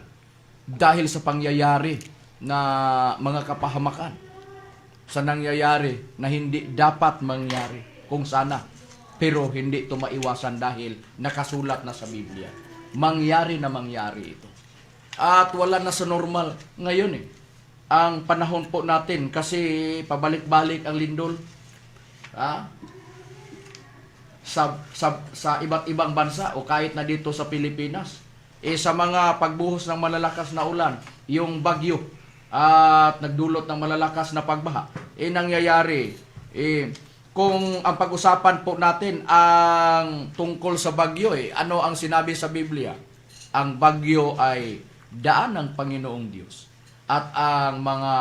dahil sa pangyayari na mga kapahamakan, sa nangyayari na hindi dapat mangyari kung sana, pero hindi ito maiwasan dahil nakasulat na sa Biblia. Mangyari ito. At wala na sa normal ngayon ang panahon po natin kasi pabalik-balik ang lindol. Sa iba't ibang bansa o kahit na dito sa Pilipinas, sa mga pagbuhos ng malalakas na ulan, yung bagyo at nagdulot ng malalakas na pagbaha, nangyayari. Kung ang pag-usapan po natin ang tungkol sa bagyo, ano ang sinabi sa Biblia? Ang bagyo ay daan ng Panginoong Diyos at ang mga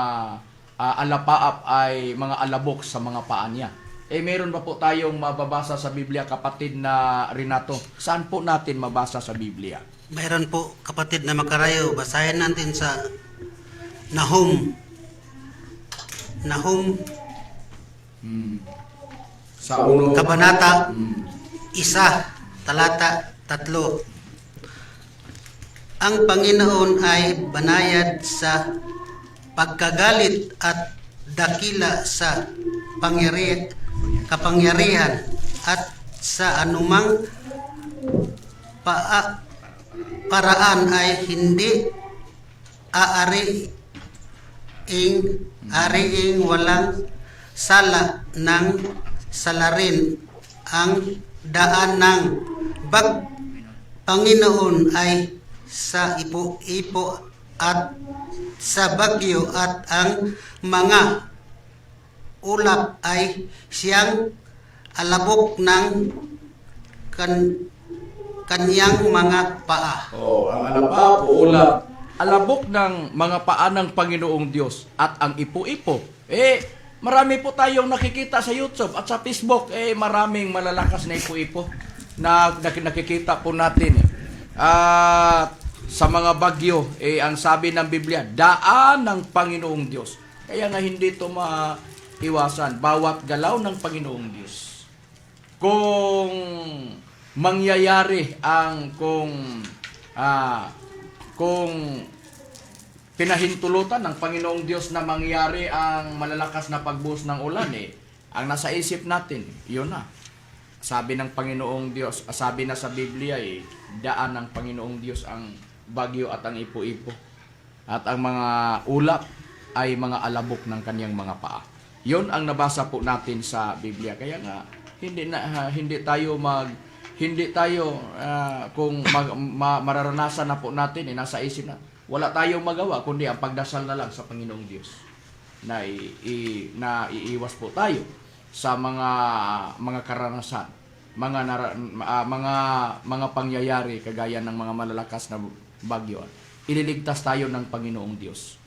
alapaap ay mga alabok sa mga paa niya. Meron ba po tayong mababasa sa Biblia, kapatid na Renato? Saan po natin mabasa sa Biblia? Mayroon po, kapatid na makarayo. Basahin natin sa Nahum. Sa uno, Kabanata 1, talata 3. Ang Panginoon ay banayad sa pagkagalit at dakila sa kapangyarihan at sa anumang paraan ay hindi ariing walang sala ng salarin. Ang daan ng Panginoon ay sa ipo-ipo at sa bagyo, at ang mga ulap ay siyang alabok ng kanyang mga paa. ang alapa o ulap, alabok ng mga paa ng Panginoong Diyos, at ang ipo-ipo. Marami po tayong nakikita sa YouTube at sa Facebook, maraming malalakas na ipo-ipo na nakikita po natin. At sa mga bagyo, ang sabi ng Biblia, daan ng Panginoong Diyos. Kaya nga hindi ito maiwasan, bawat galaw ng Panginoong Diyos. Kung mangyayari kung pinahintulutan ng Panginoong Diyos na mangyari ang malalakas na pagbuhos ng ulan, ang nasa isip natin, yun na. Sabi ng Panginoong Diyos, sabi na sa Biblia, daan ng Panginoong Diyos ang bagyo at ang ipo-ipo. At ang mga ulap ay mga alabok ng kaniyang mga paa. Yun ang nabasa po natin sa Biblia. Kaya nga, hindi tayo kung mararanasan na po natin, nasa isip na, wala tayong magawa kundi ang pagdasal na lang sa Panginoong Diyos na iiwas po tayo sa mga karanasan, mga pangyayari kagaya ng mga malalakas na bagyo. Ililigtas tayo ng Panginoong Diyos.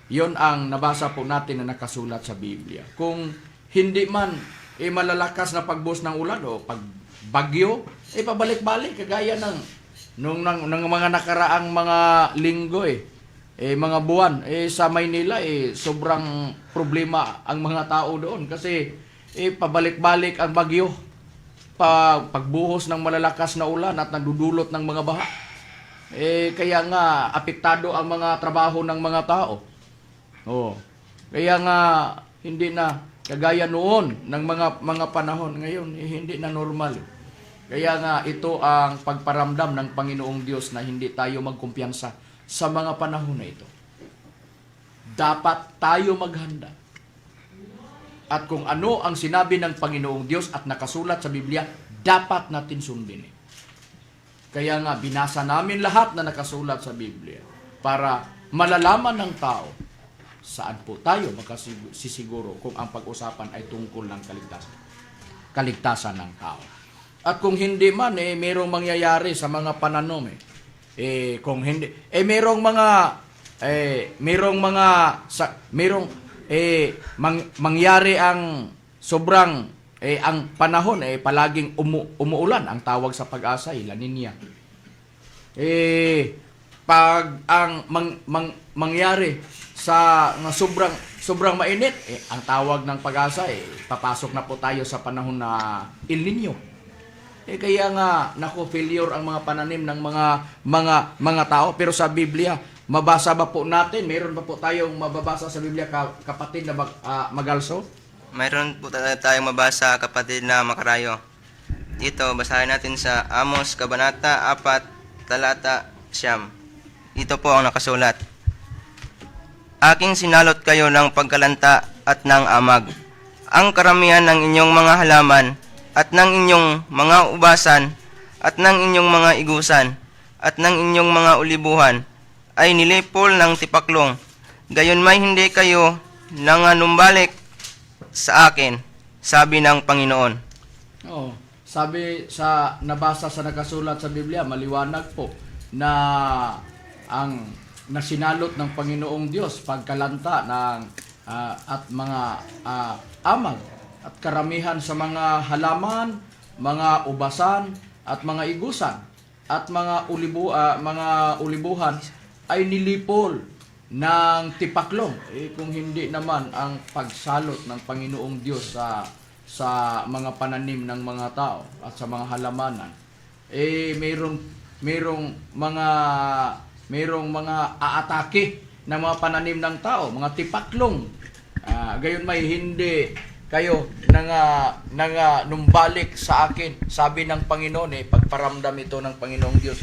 Yon ang nabasa po natin na nakasulat sa Biblia. Kung hindi man malalakas na pagbuhos ng ulan o pagbagyo, pabalik-balik kagaya ng mga nakaraang mga linggo, mga buwan, sa Maynila, sobrang problema ang mga tao doon kasi pabalik-balik ang bagyo, pagbuhos ng malalakas na ulan at nagdudulot ng mga baha. Kaya nga apektado ang mga trabaho ng mga tao. Kaya nga hindi na kagaya noon ng mga panahon ngayon, hindi na normal. Kaya nga ito ang pagparamdam ng Panginoong Diyos na hindi tayo magkumpiyansa sa mga panahon na ito. Dapat tayo maghanda. At kung ano ang sinabi ng Panginoong Diyos at nakasulat sa Biblia, dapat natin sundin. Kaya nga binasa namin lahat na nakasulat sa Biblia para malalaman ng tao saan po tayo magkasisiguro kung ang pag-usapan ay tungkol ng kaligtasan ng tao. At kung hindi man, mayroong mangyayari sa mga pananom. Kung hindi, mangyari ang sobrang, ang panahon, palaging umuulan. Ang tawag sa pag-asa, La Nina. Pag ang mangyari nga sobrang mainit, ang tawag ng Pag-asa, papasok na po tayo sa panahon na El Nino. Kaya nga, failure ang mga pananim ng mga tao. Pero sa Biblia, mabasa ba po natin? Meron ba po tayong mababasa sa Biblia, kapatid na Magalso? Mayroon po tayong mabasa, kapatid na makarayo. Dito, basahin natin sa Amos, Kabanata 4, Talata 9. Ito po ang nakasulat. Aking sinalot kayo ng pagkalanta at ng amag. Ang karamihan ng inyong mga halaman at ng inyong mga ubasan at ng inyong mga igusan at ng inyong mga ulibuhan ay nilipol ng tipaklong. Gayon may hindi kayo nanganumbalik sa akin, sabi ng Panginoon. Oo. Sabi sa nabasa sa nakasulat sa Biblia, maliwanag po na ang nasinalot ng Panginoong Diyos pagkalanta ng at mga amag at karamihan sa mga halaman, mga ubasan at mga igusan at mga ulibuhan ay nilipol ng tipaklong. Kung hindi naman ang pagsalot ng Panginoong Diyos sa mga pananim ng mga tao at sa mga halamanan, mayroong mga aatake ng mga pananim ng tao, mga tipaklong. Gayon may hindi kayo numbalik sa akin, sabi ng Panginoon. Pagparamdam ito ng Panginoong Diyos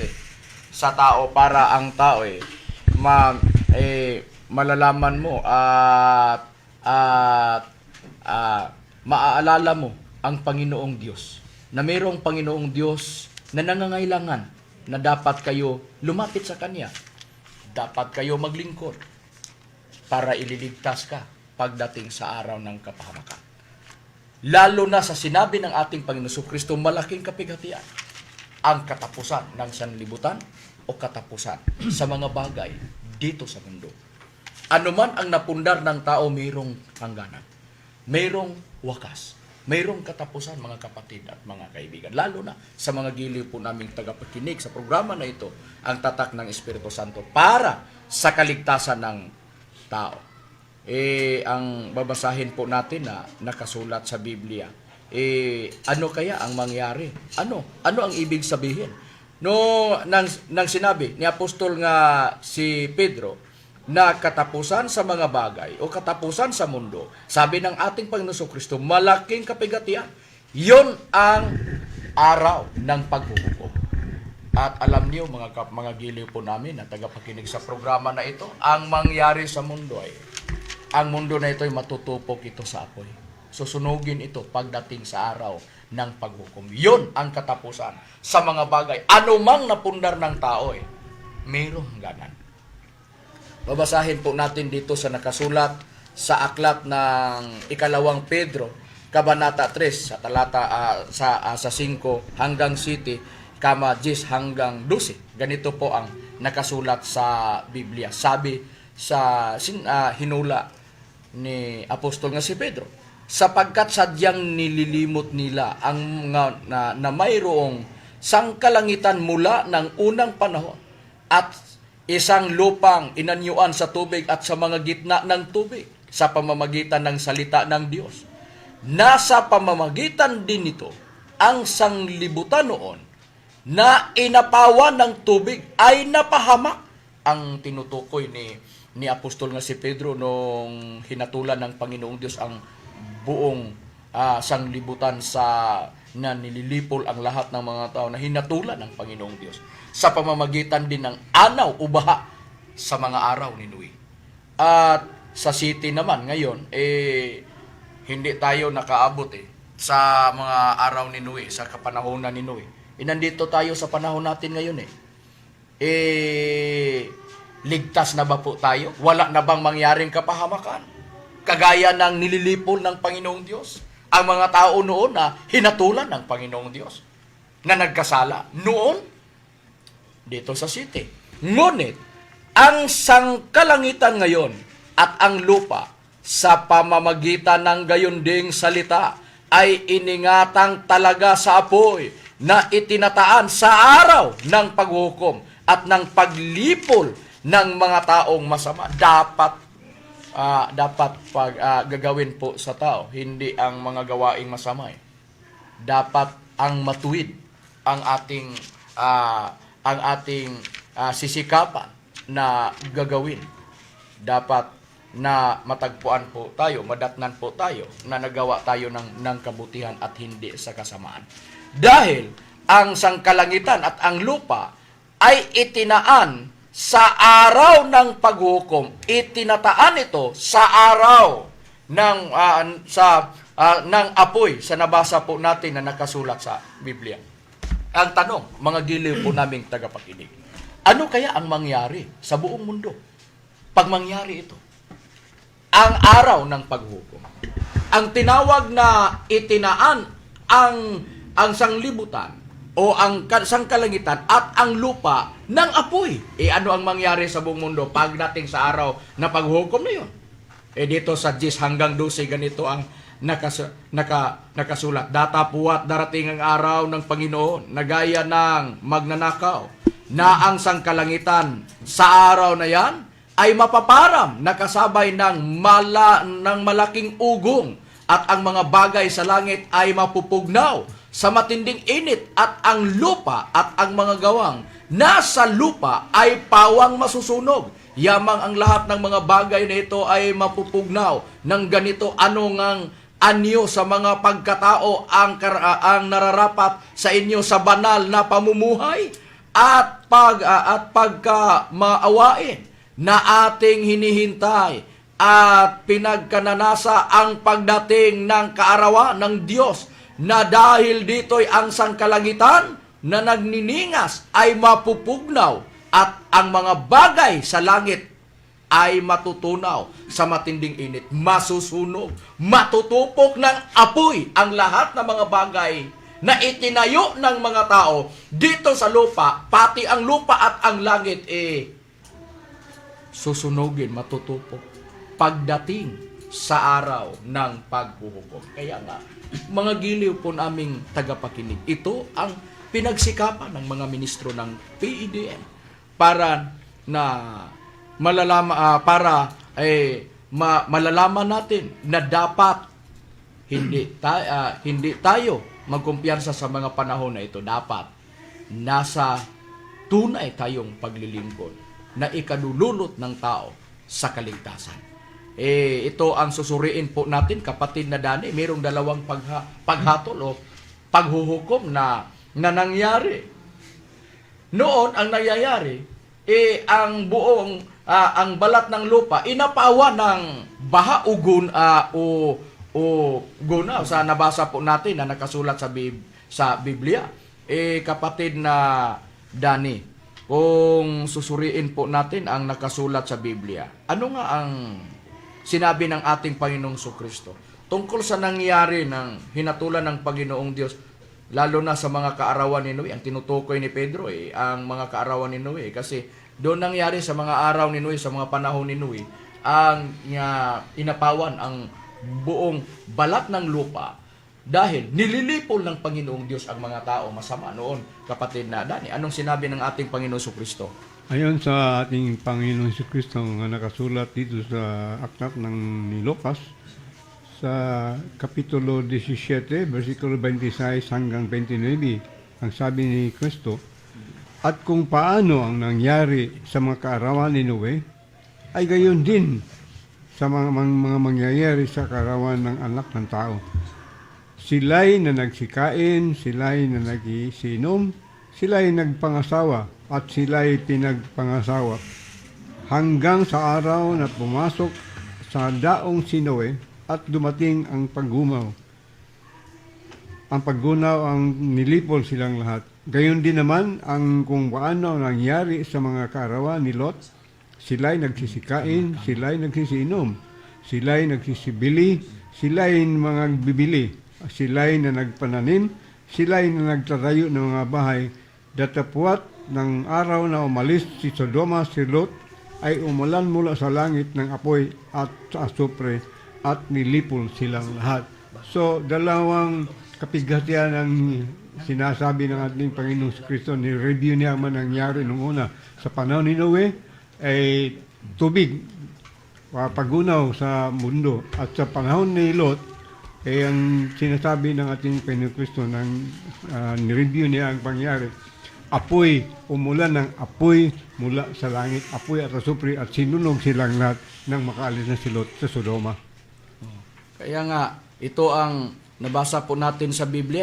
sa tao para ang tao malalaman mo at maaalala mo ang Panginoong Diyos, na mayroong Panginoong Diyos na nangangailangan na dapat kayo lumapit sa Kanya. Dapat kayo maglingkod para ililigtas ka pagdating sa araw ng kapahamakan. Lalo na sa sinabi ng ating Panginoon Kristo, malaking kapighatian ang katapusan ng sanlibutan o katapusan sa mga bagay dito sa mundo. Ano man ang napundar ng tao, mayroong hangganan, mayroong wakas, mayroong katapusan, mga kapatid at mga kaibigan. Lalo na sa mga giliw po naming tagapakinig sa programa na ito, ang tatak ng Espiritu Santo para sa kaligtasan ng tao. Ang babasahin po natin na nakasulat sa Biblia, ano kaya ang mangyari? Ano ang ibig sabihin? Nang sinabi ni Apostol nga si Pedro, na katapusan sa mga bagay o katapusan sa mundo, sabi ng ating Panginoon Kristo, malaking kapighatian. Yon ang araw ng paghuhukom. At alam niyo mga giliw po namin na tagapakinig sa programa na ito, ang mangyari sa mundo ang mundo na ito ay matutupok ito sa apoy. Susunugin ito pagdating sa araw ng paghukom. Yon ang katapusan sa mga bagay. Anumang napundar ng tao mayroong hangganan. Babasahin po natin dito sa nakasulat sa aklat ng 2 Pedro, Kabanata 3, sa talata sa 5 hanggang 7, 10 hanggang 12. Ganito po ang nakasulat sa Biblia. Sabi sa hinula ni Apostol nga si Pedro, sapagkat sadyang nililimot nila ang na mayroong sangkalangitan mula ng unang panahon at isang lupang inanyuan sa tubig at sa mga gitna ng tubig sa pamamagitan ng salita ng Diyos. Nasa pamamagitan din nito ang sanglibutan noon na inapawan ng tubig ay napahamak. Ang tinutukoy ni Apostol nga si Pedro nung hinatulan ng Panginoong Diyos ang buong sanglibutan na nililipol ang lahat ng mga tao na hinatulan ng Panginoong Diyos sa pamamagitan din ng anaw o baha sa mga araw ni Noe. At sa city naman ngayon, hindi tayo nakaabot sa mga araw ni Noe, sa kapanahonan ni Noe. Nandito tayo sa panahon natin ngayon ligtas na ba po tayo? Wala na bang mangyaring kapahamakan? Kagaya ng nililipol ng Panginoong Diyos ang mga tao noon na hinatulan ng Panginoong Diyos na nagkasala noon dito sa city. Ngunit ang sangkalangitan ngayon at ang lupa sa pamamagitan ng gayon ding salita ay iningatang talaga sa apoy na itinataan sa araw ng paghukom at ng paglipol ng mga taong masama. Dapat dapat gagawin po sa tao, hindi ang mga gawaing masama. Dapat ang matuwid ang ating sisikapan na gagawin. Dapat na matagpuan po tayo, madatnan po tayo na nagawa tayo ng kabutihan at hindi sa kasamaan. Dahil ang sangkalangitan at ang lupa ay itinaan sa araw ng paghukom. Itinataan ito sa araw ng apoy sa nabasa po natin na nakasulat sa Biblia. Ang tanong, mga giliw po naming tagapakinig, ano kaya ang mangyari sa buong mundo pag mangyari ito? Ang araw ng paghukom. Ang tinawag na itinaan ang sanglibutan o ang sangkalangitan at ang lupa ng apoy. Ano ang mangyari sa buong mundo pagdating sa araw na paghukom na yun? Dito sa 10 hanggang 12 ganito ang nakasulat. Datapuat darating ang araw ng Panginoon na gaya ng magnanakaw na ang sangkalangitan sa araw na yan ay mapaparam na kasabay ng malaking ugong at ang mga bagay sa langit ay mapupugnaw sa matinding init at ang lupa at ang mga gawang nasa lupa ay pawang masusunog. Yamang ang lahat ng mga bagay na ito ay mapupugnaw ng ganito anong anyo sa mga pagkatao ang nararapat sa inyo sa banal na pamumuhay at pagka maawain na ating hinihintay at pinagkananasa ang pagdating ng kaarawan ng Diyos na dahil dito'y ang sangkalangitan na nagniningas ay mapupugnaw at ang mga bagay sa langit ay matutunaw sa matinding init, masusunog, matutupok ng apoy ang lahat ng mga bagay na itinayo ng mga tao dito sa lupa, pati ang lupa at ang langit susunugin, matutupok pagdating sa araw ng paghuhukom. Kaya nga, mga giliw po naming tagapakinig, ito ang pinagsikapan ng mga ministro ng PEDM para malalaman natin na dapat hindi tayo magkumpiyansa sa mga panahon na ito. Dapat nasa tunay tayong paglilingkod na ikadululot ng tao sa kaligtasan. Ito ang susuriin po natin, kapatid na Dani. Mayroong dalawang paghatol o paghuhukom na nangyari. Noon, ang nangyayari, ang buong, ang balat ng lupa, inapawa ng baha o guna, sa nabasa po natin na nakasulat sa Biblia. Kapatid na Dani, kung susuriin po natin ang nakasulat sa Biblia, ano nga ang sinabi ng ating Panginoong Jesucristo tungkol sa nangyari ng hinatulan ng Panginoong Diyos, lalo na sa mga kaarawan ni Noe? Ang tinutukoy ni Pedro ang mga kaarawan ni Noe, kasi doon nangyari sa mga araw ni Noe, sa mga panahon ni Noe, ang inapawan ang buong balat ng lupa dahil nililipol ng Panginoong Diyos ang mga tao masama noon. Kapatid na Dani, anong sinabi ng ating Panginoong Jesucristo? Ayon sa ating Panginoon Jesucristo na nakasulat dito sa aklat ni Lucas, sa Kapitulo 17, versikulo 26 hanggang 29, ang sabi ni Kristo, at kung paano ang nangyari sa mga kaarawan ni Noe, ay gayon din sa mga mangyayari sa kaarawan ng anak ng tao. Sila'y na nagsikain, sila'y na nagsiinom, sila'y nagpangasawa, at sila'y pinagpangasawa. Hanggang sa araw na pumasok sa daong si Noe at dumating ang paggunaw. Ang paggunaw ang nilipol silang lahat. Gayon din naman ang kung paano nangyari sa mga kaarawan ni Lot. Sila'y nagsisikain, sila'y nagsisiinom, sila'y nagsisibili, sila'y mga bibili, sila'y na nagpananim, sila'y na nagtatayo ng mga bahay. Datapuat ng araw na umalis si Sodoma, si Lot, ay umulan mula sa langit ng apoy at sa asupre at nilipol silang lahat. So, dalawang kapighatian ang sinasabi ng ating Panginoong Kristo. Ni-review niya man nangyari nung una. Sa panahon ni Noe, ay tubig pagunaw sa mundo. At sa panahon ni Lot, ang sinasabi ng ating Panginoon Kristo nang nireview niya ang pangyari, apoy, umulan ng apoy mula sa langit, apoy at asupre, at sinunog silang lahat nang makaalis na si Lot sa Sodoma. Kaya nga, ito ang nabasa po natin sa Biblia,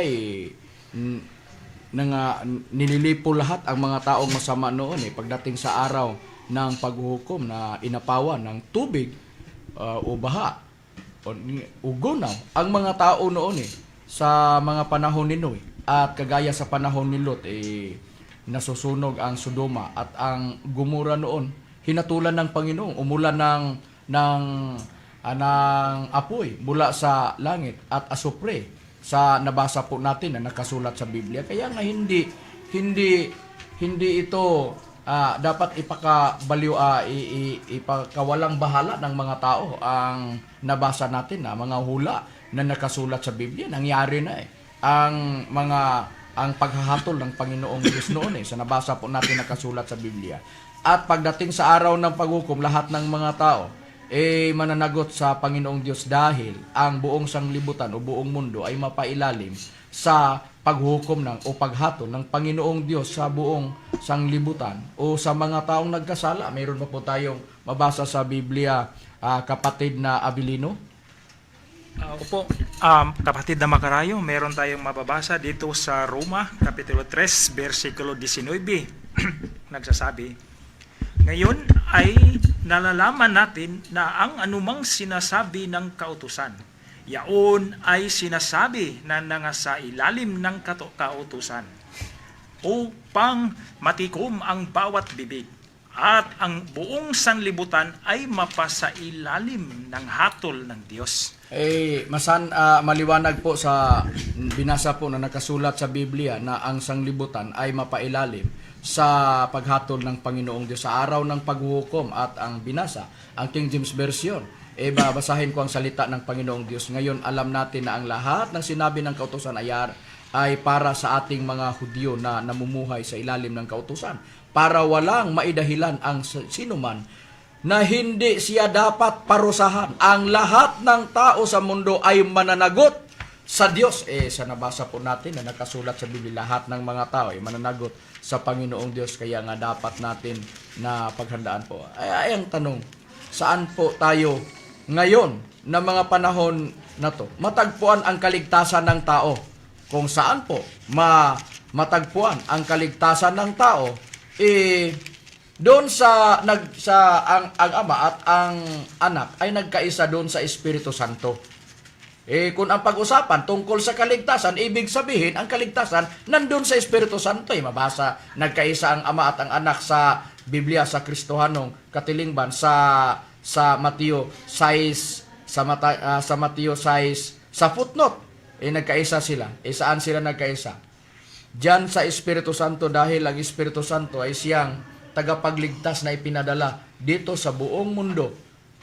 nililipo lahat ang mga taong masama noon pagdating sa araw ng paghuhukom na inapawan ng tubig o baha o ugunaw ang mga tao noon sa mga panahon ni Noe. At kagaya sa panahon ni Lot, nasusunog ang Sodoma at ang Gomora noon, hinatulan ng Panginoon, umulan ng apoy mula sa langit at asupre sa nabasa po natin na nakasulat sa Biblia. Kaya nga hindi ito dapat ipakawalang bahala ng mga tao ang nabasa natin na mga hula na nakasulat sa Biblia. Nangyari na ang paghahatol ng Panginoong Diyos noon sa nabasa po natin nakasulat sa Biblia. At pagdating sa araw ng paghukom, lahat ng mga tao mananagot sa Panginoong Diyos dahil ang buong sanglibutan o buong mundo ay mapailalim sa paghukom o paghatol ng Panginoong Diyos sa buong sanglibutan o sa mga taong nagkasala. Mayroon pa po tayong mabasa sa Biblia, kapatid na Abilino. Opo, kapatid na Makarayo, meron tayong mababasa dito sa Roma, Kapitulo 3, versikulo 19. Nagsasabi, ngayon ay nalalaman natin na ang anumang sinasabi ng kautusan, yaon ay sinasabi na nangasa ilalim ng kautusan upang matikom ang bawat bibig at ang buong sanlibutan ay mapasa ilalim ng hatol ng Diyos. Maliwanag po sa binasa po na nakasulat sa Biblia na ang sanglibutan ay mapailalim sa paghatol ng Panginoong Diyos sa araw ng paghuhukom. At ang binasa, ang King James Version, babasahin ko ang salita ng Panginoong Diyos. Ngayon alam natin na ang lahat ng sinabi ng kautusan ay para sa ating mga Hudyo na namumuhay sa ilalim ng kautusan, para walang maidahilan ang sinuman na hindi siya dapat parusahan. Ang lahat ng tao sa mundo ay mananagot sa Diyos. Sa nabasa po natin na nakasulat sa Biblia, lahat ng mga tao ay mananagot sa Panginoong Diyos. Kaya nga dapat natin na paghandaan po. Ay ang tanong, saan po tayo ngayon na mga panahon na to matagpuan ang kaligtasan ng tao? Kung saan po matagpuan ang kaligtasan ng tao, doon ang Ama at ang Anak ay nagkaisa doon sa Espiritu Santo. Kung ang pag-usapan tungkol sa kaligtasan, ibig sabihin ang kaligtasan nandun sa Espiritu Santo. Mabasa, nagkaisa ang Ama at ang Anak sa Biblia, sa Kristohanong katilingban, sa Mateo 6, sa Mateo 6, sa footnote. Nagkaisa sila. Saan sila nagkaisa? Diyan sa Espiritu Santo, dahil ang Espiritu Santo ay siyang tagapagligtas na ipinadala dito sa buong mundo.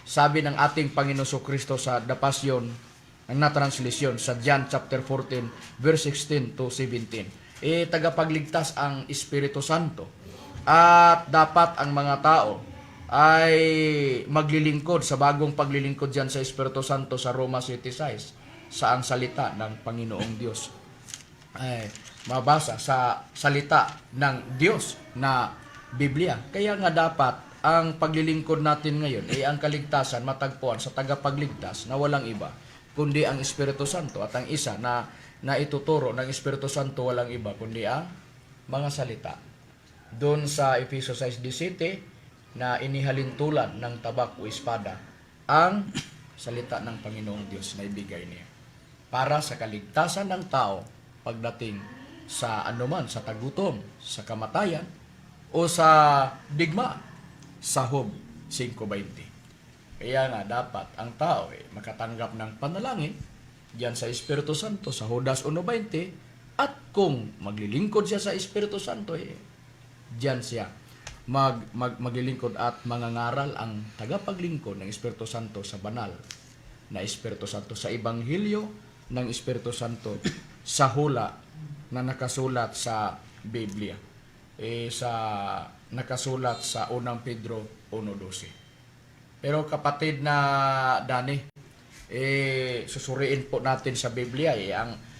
Sabi ng ating Panginoon Kristo sa The Passion na translasyon sa John chapter 14 verse 16 to 17. Tagapagligtas ang Espiritu Santo. At dapat ang mga tao ay maglilingkod sa bagong paglilingkod diyan sa Espiritu Santo sa Roma 7:6 sa ang salita ng Panginoong Diyos. Mabasa sa salita ng Diyos na Biblia. Kaya nga dapat ang paglilingkod natin ngayon ang kaligtasan matagpuan sa tagapagligtas na walang iba kundi ang Espiritu Santo, at ang isa na ituturo ng Espiritu Santo walang iba kundi ang mga salita. Doon sa Efeso 6:17 na inihalintulad ng tabak o espada ang salita ng Panginoong Diyos na ibigay niya para sa kaligtasan ng tao pagdating sa anuman, sa tagutom, sa kamatayan, o sa digma, sa Job 5:20. Kaya nga dapat ang tao makatanggap ng panalangin diyan sa Espiritu Santo sa Judas 1:20, at kung maglilingkod siya sa Espiritu Santo, diyan siya maglilingkod at mangangaral ang tagapaglingkod ng Espiritu Santo sa banal na Espiritu Santo, sa Ebanghelyo ng Espiritu Santo, sa hula na nakasulat sa Biblia, nakasulat sa 1 Pedro 1:12. Pero kapatid na Dani, susuriin po natin sa Biblia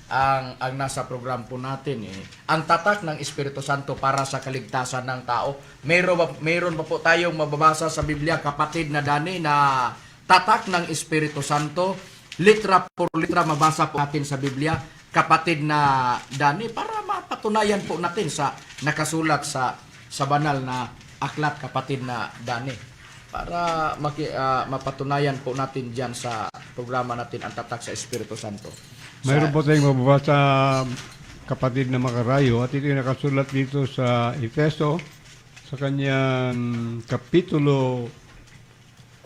ang nasa program po natin ang tatak ng Espiritu Santo para sa kaligtasan ng tao. Meron ba po tayong mababasa sa Biblia, kapatid na Dani, na tatak ng Espiritu Santo, litra por litra mabasa po natin sa Biblia, kapatid na Dani, para mapatunayan po natin sa nakasulat sa banal na aklat, kapatid na Dani, para mapatunayan po natin diyan sa programa natin ang tatak sa Espiritu Santo. Mayroon po tayong mababasa, kapatid na Makarayo, at ito yung nakasulat dito sa Efeso, sa kanyang kapitulo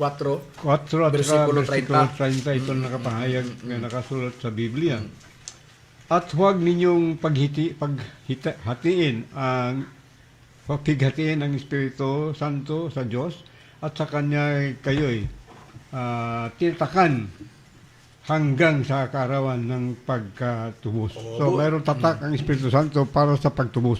4 4 at Versikulo versikulo 30, ito ang nakapahayag na nakasulat sa Biblia. At huwag ninyong paghatiin ang Espiritu Santo sa Diyos, at sa Kanya kayo'y tinatakan hanggang sa kaarawan ng pagkatubos. So, mayroong tatak ang Espiritu Santo para sa pagtubos.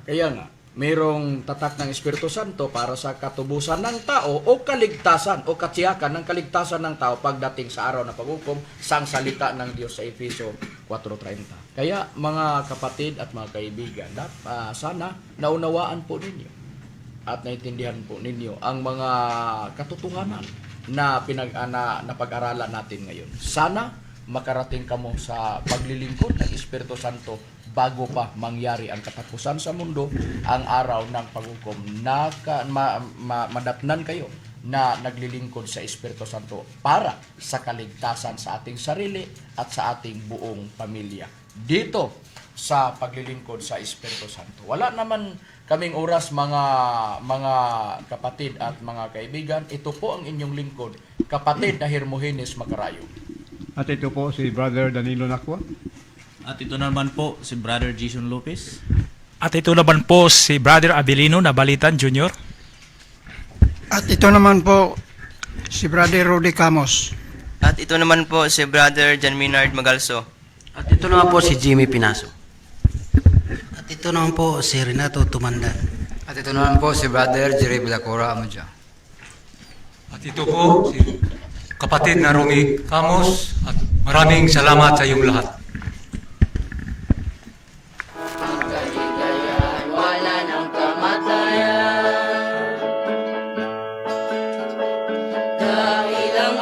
Kaya nga, mayroong tatak ng Espiritu Santo para sa katubusan ng tao o kaligtasan o katsiyakan ng kaligtasan ng tao pagdating sa araw na paghukom, sang salita ng Diyos sa Efeso 4:30. Kaya mga kapatid at mga kaibigan, sana naunawaan po ninyo at naintindihan po ninyo ang mga katotohanan na pag-aralan natin ngayon. Sana makarating kamo sa paglilingkod ng Espiritu Santo bago pa mangyari ang katapusan sa mundo, ang araw ng paghukom. Madatnan kayo na naglilingkod sa Espiritu Santo para sa kaligtasan sa ating sarili at sa ating buong pamilya. Dito sa paglilingkod sa Espiritu Santo. Wala naman kaming oras, mga kapatid at mga kaibigan. Ito po ang inyong lingkod, kapatid na Hermogenes Macarayo. At ito po si Brother Danilo Nakwa. At ito naman po si Brother Jason Lopez. At ito naman po si Brother Abilino Nabalitan Jr. At ito naman po si Brother Rudy Camos. At ito naman po si Brother John Minard Magalso. At ito naman po si Jimmy Pinaso. At ito naman po si Renato Tumandan. At ito naman po si Brother Jerry Bilacora Amadja. At ito po si kapatid na Romy Camos, at maraming salamat sa iyong lahat. Ang kaligayahan, wala ng kamatayan. Dahil ang